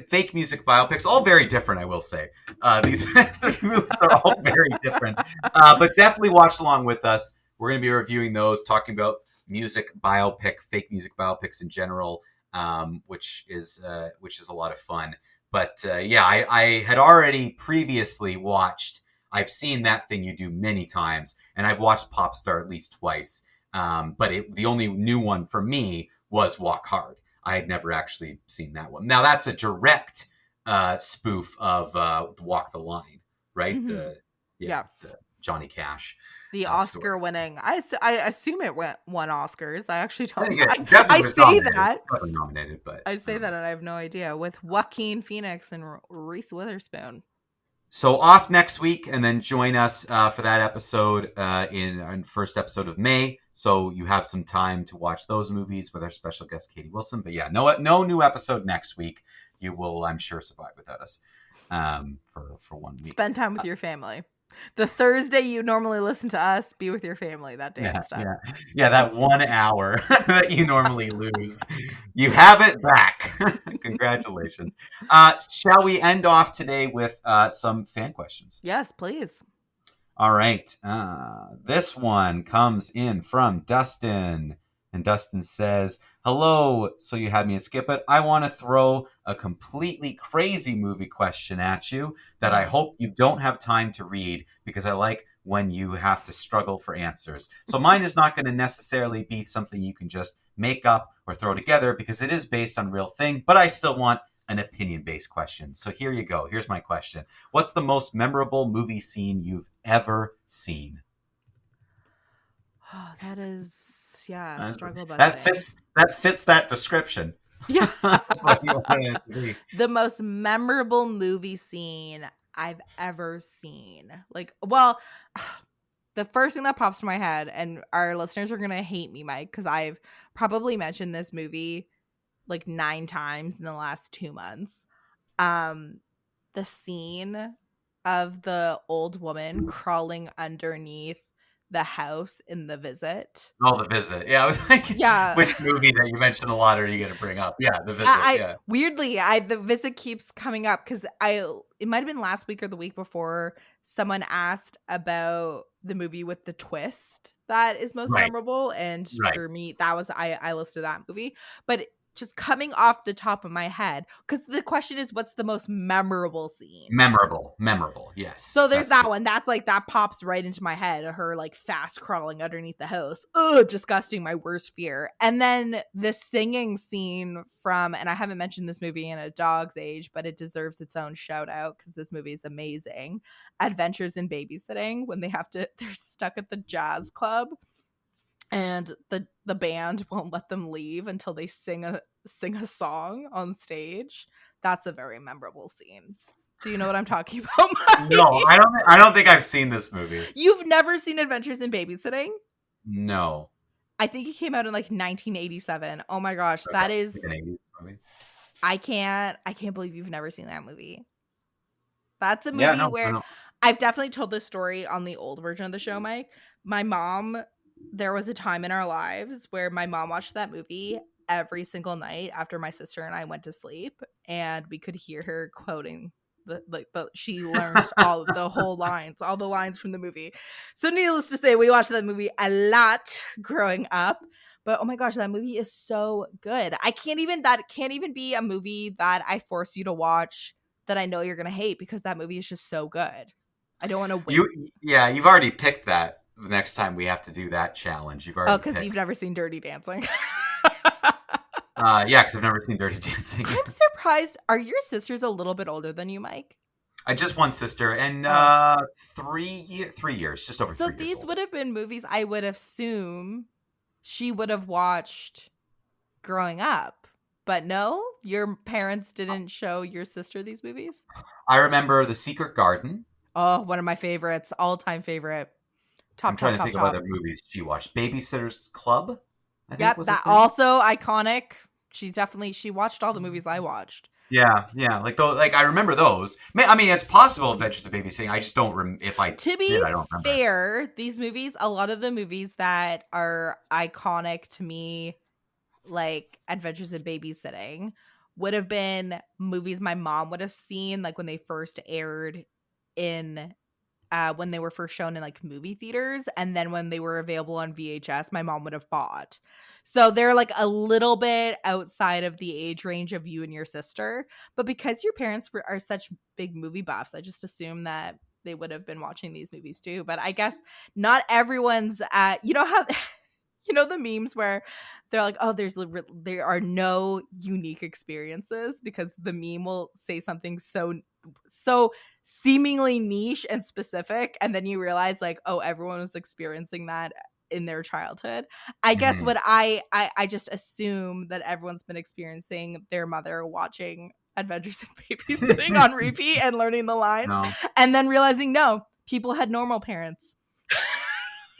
[SPEAKER 2] fake music biopics, all very different, I will say. These 3 movies are all very different, but definitely watch along with us. We're going to be reviewing those, talking about fake music biopics in general, which is a lot of fun. But I had already previously watched. I've seen That Thing You Do many times, and I've watched Pop Star at least twice. But the only new one for me was Walk Hard. I had never actually seen that one. Now that's a direct spoof of Walk the Line, right?
[SPEAKER 1] Mm-hmm.
[SPEAKER 2] The Johnny Cash.
[SPEAKER 1] The Oscar-winning. I assume it won Oscars. I actually don't.
[SPEAKER 2] I say that. Probably nominated, but
[SPEAKER 1] I say that, and I have no idea. With Joaquin Phoenix and Reese Witherspoon.
[SPEAKER 2] So off next week, and then join us for that episode in our first episode of May. So you have some time to watch those movies with our special guest Katie Wilson. But yeah, no new episode next week. You will, I'm sure, survive without us for 1 week.
[SPEAKER 1] Spend time with your family. The Thursday you normally listen to us, be with your family that day instead.
[SPEAKER 2] Yeah, that 1 hour that you normally lose. You have it back. Congratulations. Shall we end off today with some fan questions?
[SPEAKER 1] Yes, please.
[SPEAKER 2] All right. This one comes in from Dustin. And Dustin says, hello, so you had me at Skip It. I want to throw a completely crazy movie question at you that I hope you don't have time to read, because I like when you have to struggle for answers. So mine is not going to necessarily be something you can just make up or throw together, because it is based on real thing, but I still want an opinion-based question. So here you go. Here's my question. What's the most memorable movie scene you've ever seen?
[SPEAKER 1] Oh, that is... Yeah, struggle buddy.
[SPEAKER 2] That fits that description.
[SPEAKER 1] Yeah. The most memorable movie scene I've ever seen. The first thing that pops to my head, and our listeners are gonna hate me, Mike, because I've probably mentioned this movie 9 times in the last 2 months. The scene of the old woman crawling underneath the house in The Visit.
[SPEAKER 2] Oh, The Visit. Yeah, I was like, which movie that you mentioned a lot are you going to bring up? Yeah, The Visit.
[SPEAKER 1] Weirdly, The Visit keeps coming up because it might have been last week or the week before, someone asked about the movie with the twist that is most memorable, and for me, that was I listed that movie, but just coming off the top of my head, because the question is, what's the most memorable scene?
[SPEAKER 2] Memorable, yes.
[SPEAKER 1] So there's that one. That's that pops right into my head. Her fast crawling underneath the house. Ugh, disgusting. My worst fear. And then the singing scene from, and I haven't mentioned this movie in a dog's age, but it deserves its own shout out because this movie is amazing. Adventures in Babysitting, when they're stuck at the jazz club. And the band won't let them leave until they sing a song on stage. That's a very memorable scene. Do you know what I'm talking about, Mike?
[SPEAKER 2] No, I don't think I've seen this movie.
[SPEAKER 1] You've never seen Adventures in Babysitting?
[SPEAKER 2] No.
[SPEAKER 1] I think it came out in 1987. Oh my gosh, that is an 80s movie. I can't believe you've never seen that movie. That's a movie where I've definitely told this story on the old version of the show, Mike. My mom, there was a time in our lives where my mom watched that movie every single night after my sister and I went to sleep. and we could hear her quoting she learned all the whole lines, all the lines from the movie. So needless to say, we watched that movie a lot growing up. But oh my gosh, that movie is so good. That can't even be a movie that I force you to watch that I know you're gonna hate, because that movie is just so good. I don't want to wait.
[SPEAKER 2] You've already picked that. The next time we have to do that challenge, you've
[SPEAKER 1] Oh,
[SPEAKER 2] already
[SPEAKER 1] because
[SPEAKER 2] picked.
[SPEAKER 1] you've never seen Dirty Dancing.
[SPEAKER 2] Yeah, because I've never seen Dirty Dancing.
[SPEAKER 1] I'm surprised. Are your sisters a little bit older than you, Mike?
[SPEAKER 2] I just one sister, and
[SPEAKER 1] Oh.
[SPEAKER 2] 3 years, just over
[SPEAKER 1] So
[SPEAKER 2] 3 years
[SPEAKER 1] these
[SPEAKER 2] old.
[SPEAKER 1] would have been movies I would assume she would have watched growing up. But no, your parents didn't show your sister these movies?
[SPEAKER 2] I remember The Secret Garden.
[SPEAKER 1] Oh, one of my favorites, all-time favorite.
[SPEAKER 2] I'm
[SPEAKER 1] Top, top,
[SPEAKER 2] trying to
[SPEAKER 1] top,
[SPEAKER 2] think of other
[SPEAKER 1] top.
[SPEAKER 2] movies she watched. Babysitter's Club, I think
[SPEAKER 1] Yep,
[SPEAKER 2] was a
[SPEAKER 1] that
[SPEAKER 2] thing.
[SPEAKER 1] also iconic. She watched all the movies I watched.
[SPEAKER 2] Yeah, like those. Like I remember those. I mean, it's possible Adventures of Babysitting. I just don't. If I
[SPEAKER 1] To
[SPEAKER 2] did,
[SPEAKER 1] be
[SPEAKER 2] I don't remember.
[SPEAKER 1] fair, these movies, a lot of the movies that are iconic to me, like Adventures in Babysitting, would have been movies my mom would have seen, like when they first aired in when they were first shown in like movie theaters, and then when they were available on VHS, my mom would have bought. So they're like a little bit outside of the age range of you and your sister, but because your parents are such big movie buffs, I just assume that they would have been watching these movies too. But I guess not everyone's at, you know how you know the memes where they're like, oh, there are no unique experiences, because the meme will say something so seemingly niche and specific, and then you realize like, oh, everyone was experiencing that in their childhood. I guess
[SPEAKER 2] Mhm.
[SPEAKER 1] what I just assume that everyone's been experiencing their mother watching Adventures in Babysitting on repeat and learning the lines,
[SPEAKER 2] No.
[SPEAKER 1] and then realizing, no, people had normal parents.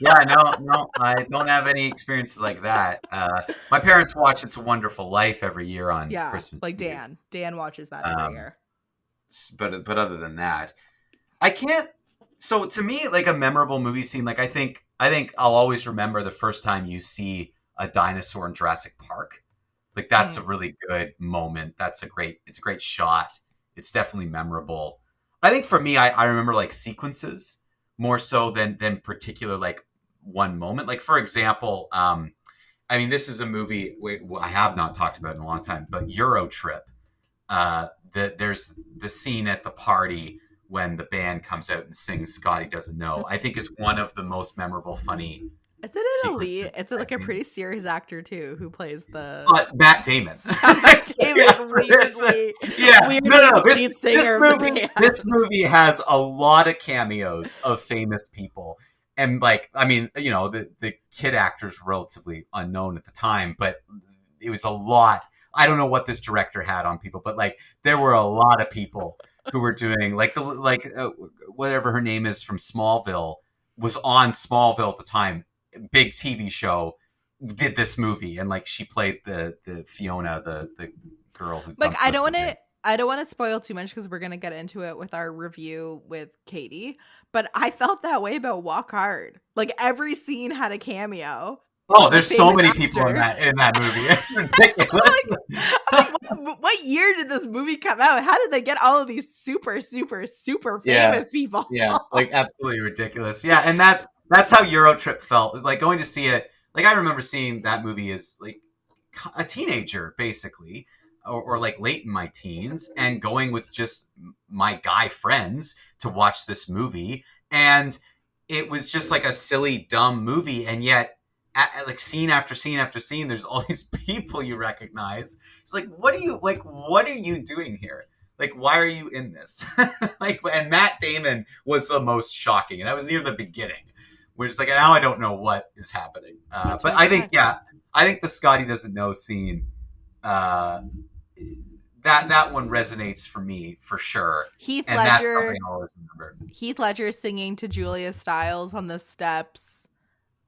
[SPEAKER 2] Yeah, no, I don't have any experiences like that. My parents watch It's a Wonderful Life every year on
[SPEAKER 1] Yeah,
[SPEAKER 2] Christmas
[SPEAKER 1] like
[SPEAKER 2] Eve.
[SPEAKER 1] Dan watches that every
[SPEAKER 2] Um,
[SPEAKER 1] year.
[SPEAKER 2] but other than that, I can't. So to me, like a memorable movie scene, like I think I'll always remember the first time you see a dinosaur in Jurassic Park. Like that's a
[SPEAKER 1] Mm.
[SPEAKER 2] really good moment. It's a great shot. It's definitely memorable. I think for me, I remember like sequences more so than particular like one moment. Like for example, I mean this is a movie I have not talked about in a long time, but Euro Trip. There's the scene at the party when the band comes out and sings "Scotty Doesn't Know." I think is one of the most memorable, funny
[SPEAKER 1] Is it an elite?
[SPEAKER 2] sequences
[SPEAKER 1] It's
[SPEAKER 2] I've
[SPEAKER 1] like a
[SPEAKER 2] seen.
[SPEAKER 1] pretty serious actor too who plays the
[SPEAKER 2] Matt Damon.
[SPEAKER 1] yeah, Matt Damon's
[SPEAKER 2] Yes, yeah,
[SPEAKER 1] weirdly
[SPEAKER 2] no.
[SPEAKER 1] the lead
[SPEAKER 2] This
[SPEAKER 1] singer of the
[SPEAKER 2] movie,
[SPEAKER 1] band.
[SPEAKER 2] this movie has a lot of cameos of famous people, and like, I mean, the kid actors were relatively unknown at the time, but it was a lot. I don't know what this director had on people, but like, there were a lot of people who were doing whatever her name is from Smallville was on Smallville at the time, big TV show, did this movie, and like she played the Fiona, the girl who
[SPEAKER 1] Like
[SPEAKER 2] comes up with it.
[SPEAKER 1] I don't want to spoil too much because we're gonna get into it with our review with Katie. But I felt that way about Walk Hard. Like every scene had a cameo
[SPEAKER 2] Oh,
[SPEAKER 1] of a
[SPEAKER 2] there's so
[SPEAKER 1] famous
[SPEAKER 2] many people in
[SPEAKER 1] actor.
[SPEAKER 2] that movie. It's ridiculous.
[SPEAKER 1] What year did this movie come out? How did they get all of these super, super, super
[SPEAKER 2] Yeah,
[SPEAKER 1] famous people?
[SPEAKER 2] yeah, like absolutely ridiculous. Yeah, and that's how Eurotrip felt. Like going to see it. Like I remember seeing that movie as like a teenager, basically, or like late in my teens, and going with just my guy friends to watch this movie, and it was just like a silly, dumb movie, and yet. Like scene after scene after scene, there's all these people you recognize. It's like, what are you doing here? Like, why are you in this? Like, and Matt Damon was the most shocking, and that was near the beginning, where it's like now I don't know what is happening.
[SPEAKER 1] That's
[SPEAKER 2] But
[SPEAKER 1] right back.
[SPEAKER 2] I think the Scotty doesn't know scene, uh, that one resonates for me for sure,
[SPEAKER 1] Heath
[SPEAKER 2] and that's something
[SPEAKER 1] Ledger
[SPEAKER 2] I'll always remember.
[SPEAKER 1] Heath Ledger singing to Julia Stiles on the steps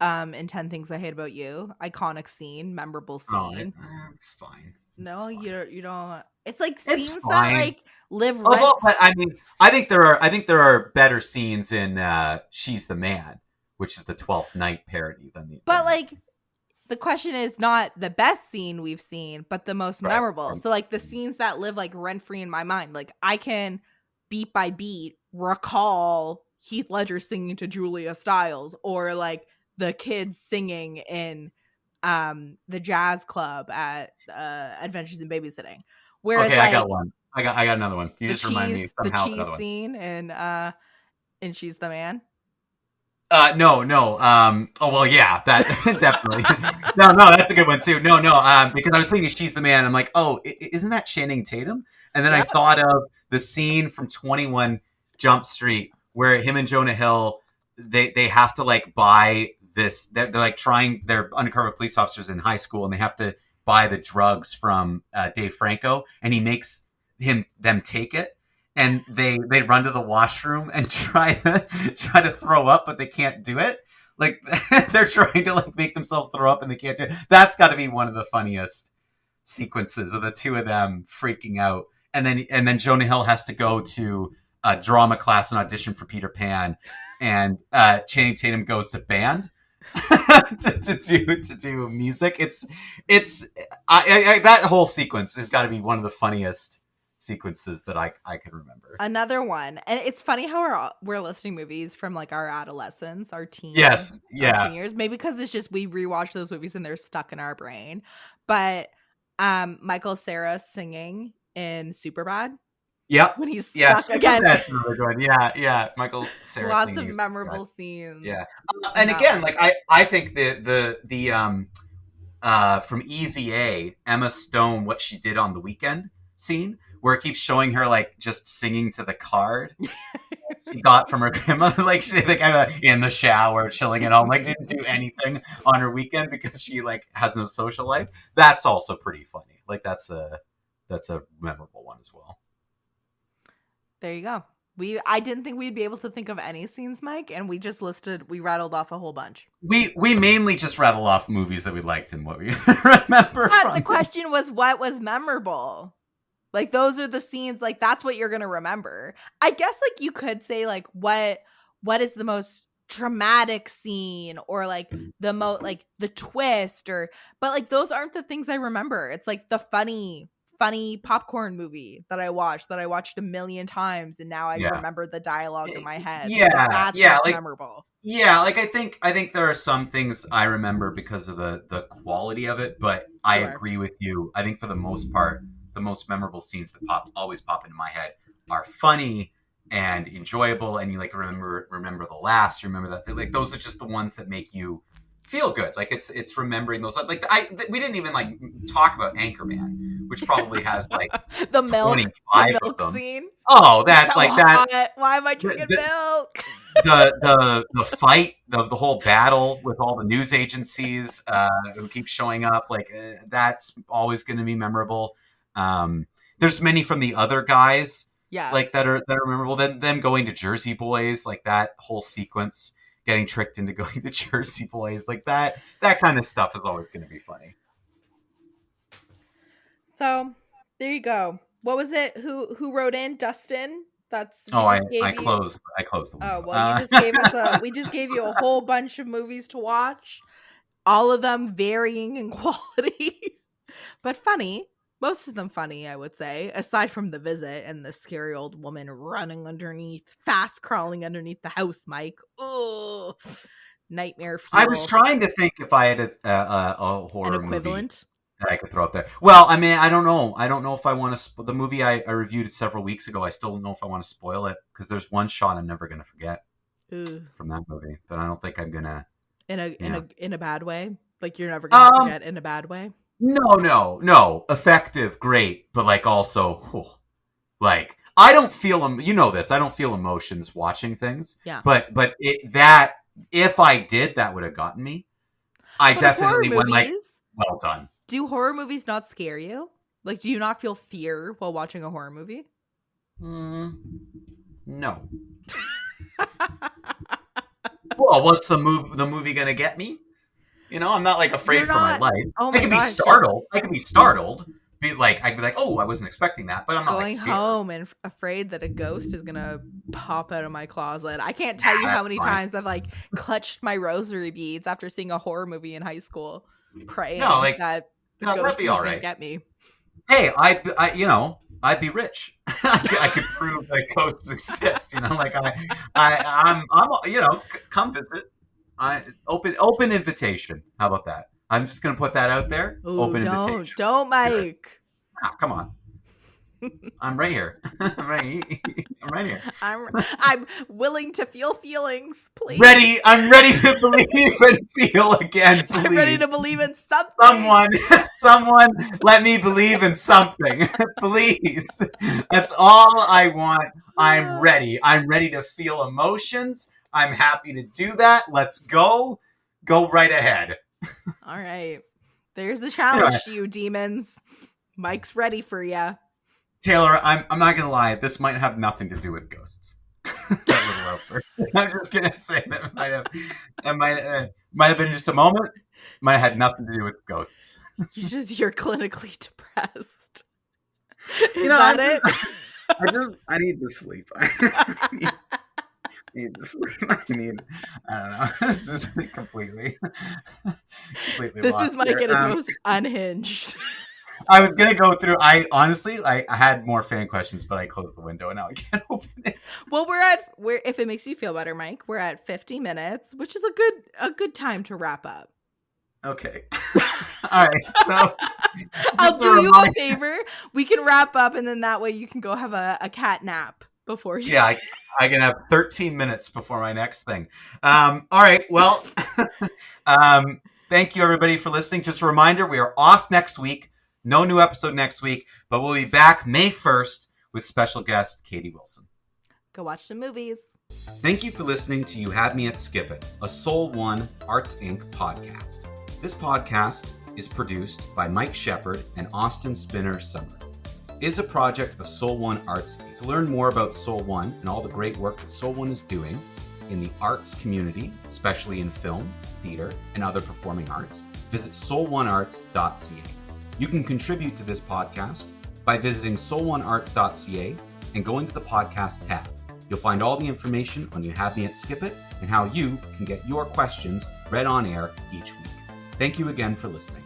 [SPEAKER 1] in 10 Things I Hate About You. Iconic scene, memorable
[SPEAKER 2] Oh,
[SPEAKER 1] scene.
[SPEAKER 2] it's fine.
[SPEAKER 1] No,
[SPEAKER 2] It's fine.
[SPEAKER 1] you don't. It's like
[SPEAKER 2] It's
[SPEAKER 1] scenes that
[SPEAKER 2] fine.
[SPEAKER 1] like live
[SPEAKER 2] Of
[SPEAKER 1] rent.
[SPEAKER 2] all, but I mean, I think there are better scenes in "She's the Man," which is the Twelfth Night parody than the.
[SPEAKER 1] But like the question is not the best scene we've seen, but the most
[SPEAKER 2] Right.
[SPEAKER 1] memorable. So like the scenes that live like rent free in my mind, like I can beat by beat recall Heath Ledger singing to Julia Stiles, or like the kids singing in the jazz club at Adventures in Babysitting. Whereas
[SPEAKER 2] Okay, I got
[SPEAKER 1] like
[SPEAKER 2] one. I got another one. You just remind me
[SPEAKER 1] the
[SPEAKER 2] somehow of
[SPEAKER 1] cheese
[SPEAKER 2] another one.
[SPEAKER 1] scene in She's the Man.
[SPEAKER 2] No, no. Oh well, yeah, that definitely. No, that's a good one too. No, no. Because I was thinking She's the Man. I'm like, oh, isn't that Channing Tatum? And then I
[SPEAKER 1] Yeah.
[SPEAKER 2] thought of the scene from 21 Jump Street where him and Jonah Hill, they have to like buy this. They're like trying. They're undercover police officers in high school, and they have to buy the drugs from Dave Franco, and he makes them take it, and they run to the washroom and try to throw up, but they can't do it. Like they're trying to like make themselves throw up and they can't do it. That's got to be one of the funniest sequences of the two of them freaking out. And then Jonah Hill has to go to a drama class and audition for Peter Pan, and Channing Tatum goes to band to do music. It's that whole sequence has got to be one of the funniest sequences that I can remember.
[SPEAKER 1] Another one, and it's funny how we're listing movies from like our adolescence,
[SPEAKER 2] Yes,
[SPEAKER 1] our
[SPEAKER 2] yeah,
[SPEAKER 1] teen years. Maybe because it's just we rewatch those movies and they're stuck in our brain. But Michael Cera singing in Superbad
[SPEAKER 2] yep,
[SPEAKER 1] when he's
[SPEAKER 2] yeah.
[SPEAKER 1] stuck again.
[SPEAKER 2] That's another good one. Yeah, yeah. Michael Cera.
[SPEAKER 1] Lots of memorable scenes.
[SPEAKER 2] Yeah,
[SPEAKER 1] in
[SPEAKER 2] and
[SPEAKER 1] that
[SPEAKER 2] again,
[SPEAKER 1] one.
[SPEAKER 2] like I think the from Easy A, Emma Stone, what she did on the weekend scene, where it keeps showing her like just singing to the card she got from her grandma, like she like in the shower, chilling at home, like didn't do anything on her weekend because she like has no social life. That's also pretty funny. Like that's a memorable one as well.
[SPEAKER 1] There you go. I didn't think we'd be able to think of any scenes, Mike, and we rattled off a whole bunch.
[SPEAKER 2] We mainly just rattle off movies that we liked and what we remember
[SPEAKER 1] But
[SPEAKER 2] from
[SPEAKER 1] the
[SPEAKER 2] them.
[SPEAKER 1] question was, what was memorable? Like those are the scenes, like that's what you're gonna remember. I guess like you could say like what is the most traumatic scene, or like the like the twist, or but like those aren't the things I remember. It's like the funny popcorn movie that I watched a million times, and now I
[SPEAKER 2] Yeah.
[SPEAKER 1] remember the dialogue in my head.
[SPEAKER 2] Yeah,
[SPEAKER 1] Like, that's
[SPEAKER 2] yeah,
[SPEAKER 1] what's
[SPEAKER 2] like
[SPEAKER 1] memorable.
[SPEAKER 2] yeah, like I think there are some things I remember because of the quality of it, but I
[SPEAKER 1] Sure.
[SPEAKER 2] agree with you. I think for the most part, the most memorable scenes that always pop into my head are funny and enjoyable, and you like remember the laughs, remember that like those are just the ones that make you feel good. Like it's remembering those. Like we didn't even like talk about Anchorman, which probably has like
[SPEAKER 1] the
[SPEAKER 2] 25 of
[SPEAKER 1] milk
[SPEAKER 2] them.
[SPEAKER 1] scene.
[SPEAKER 2] Oh, that's
[SPEAKER 1] So
[SPEAKER 2] like that.
[SPEAKER 1] hot. Why am I drinking milk?
[SPEAKER 2] The fight, the whole battle with all the news agencies who keep showing up, like that's always going to be memorable. There's many from the other guys,
[SPEAKER 1] Yeah.
[SPEAKER 2] like that are memorable. Then them going to Jersey Boys, like that whole sequence, getting tricked into going to Jersey Boys, like that kind of stuff is always going to be funny.
[SPEAKER 1] So there you go. What was it? Who wrote in? Dustin? That's we
[SPEAKER 2] Oh,
[SPEAKER 1] just
[SPEAKER 2] I
[SPEAKER 1] gave you.
[SPEAKER 2] closed the window.
[SPEAKER 1] Oh well, you just gave us we just gave you a whole bunch of movies to watch, all of them varying in quality, but funny. Most of them funny, I would say, aside from The Visit and the scary old woman fast crawling underneath the house, Mike. Oh, nightmare fuel.
[SPEAKER 2] I was trying to think if I had a
[SPEAKER 1] An
[SPEAKER 2] horror movie
[SPEAKER 1] equivalent.
[SPEAKER 2] that I could throw up there. Well, I mean, I don't know. I don't know if I want to. The movie I reviewed several weeks ago, I still don't know if I want to spoil it because there's one shot I'm never going to forget
[SPEAKER 1] Ooh.
[SPEAKER 2] from that movie. But I don't think I'm gonna.
[SPEAKER 1] In a bad way. Like you're never gonna forget in a bad way.
[SPEAKER 2] No. Effective, great, but like also, like I don't feel you know this. I don't feel emotions watching things.
[SPEAKER 1] Yeah.
[SPEAKER 2] But that if I did, that would have gotten me. I
[SPEAKER 1] But
[SPEAKER 2] definitely
[SPEAKER 1] horror
[SPEAKER 2] went like,
[SPEAKER 1] movies,
[SPEAKER 2] well done.
[SPEAKER 1] do horror movies not scare you? Like, do you not feel fear while watching a horror movie?
[SPEAKER 2] No. Well, what's the movie gonna get me? You know, I'm not like afraid for my life.
[SPEAKER 1] Oh
[SPEAKER 2] I
[SPEAKER 1] my
[SPEAKER 2] can
[SPEAKER 1] gosh,
[SPEAKER 2] be startled. I can be startled, be like, I'd be like, oh, I wasn't expecting that, but I'm not
[SPEAKER 1] Going
[SPEAKER 2] like scared.
[SPEAKER 1] home and afraid that a ghost is gonna pop out of my closet. I can't tell you how
[SPEAKER 2] That's
[SPEAKER 1] many
[SPEAKER 2] fine.
[SPEAKER 1] times I've like clutched my rosary beads after seeing a horror movie in high school, praying that the
[SPEAKER 2] that'd
[SPEAKER 1] ghost
[SPEAKER 2] be
[SPEAKER 1] isn't
[SPEAKER 2] all
[SPEAKER 1] gonna
[SPEAKER 2] right.
[SPEAKER 1] get me.
[SPEAKER 2] Hey, I'd be rich. I could prove that ghosts exist. I'm, come visit. Open invitation. How about that? I'm just gonna put that out there.
[SPEAKER 1] Ooh,
[SPEAKER 2] Open invitation.
[SPEAKER 1] don't, Mike.
[SPEAKER 2] Come on. I'm right here. I'm right here.
[SPEAKER 1] I'm willing to feel feelings, please.
[SPEAKER 2] I'm ready to believe and feel again. Please.
[SPEAKER 1] I'm ready to believe in something.
[SPEAKER 2] Someone, let me believe in something, please. That's all I want. I'm ready. I'm ready to feel emotions. I'm happy to do that. Let's go. Go right ahead.
[SPEAKER 1] All right. There's the challenge to you, demons. Mike's ready for you.
[SPEAKER 2] Taylor, I'm not gonna lie. This might have nothing to do with ghosts. That little I'm just gonna say that it might have been just a moment. Might have had nothing to do with ghosts.
[SPEAKER 1] You're clinically depressed. Is that it?
[SPEAKER 2] I need to sleep. I need to sleep. I don't know. This is completely
[SPEAKER 1] This is Mike
[SPEAKER 2] here.
[SPEAKER 1] at his most unhinged.
[SPEAKER 2] I was gonna go through. I had more fan questions, but I closed the window and now I can't open it.
[SPEAKER 1] Well, if it makes you feel better, Mike, we're at 50 minutes, which is a good time to wrap up.
[SPEAKER 2] Okay. All right. So
[SPEAKER 1] I'll do you a favor. We can wrap up, and then that way you can go have a cat nap before you.
[SPEAKER 2] Yeah, I can have 13 minutes before my next thing. All right. Well, thank you everybody for listening. Just a reminder, we are off next week. No new episode next week, but we'll be back May 1st with special guest Katie Wilson.
[SPEAKER 1] Go watch some movies.
[SPEAKER 2] Thank you for listening to You Had Me at Skip It, a Soul One Arts Inc. podcast. This podcast is produced by Mike Shepard and Austin Spinner Summer. It is a project of Soul One Arts Inc. To learn more about Soul One and all the great work that Soul One is doing in the arts community, especially in film, theater, and other performing arts, visit soul1arts.ca. You can contribute to this podcast by visiting soul1arts.ca and going to the podcast tab. You'll find all the information on You Had Me at Skip It and how you can get your questions read on air each week. Thank you again for listening.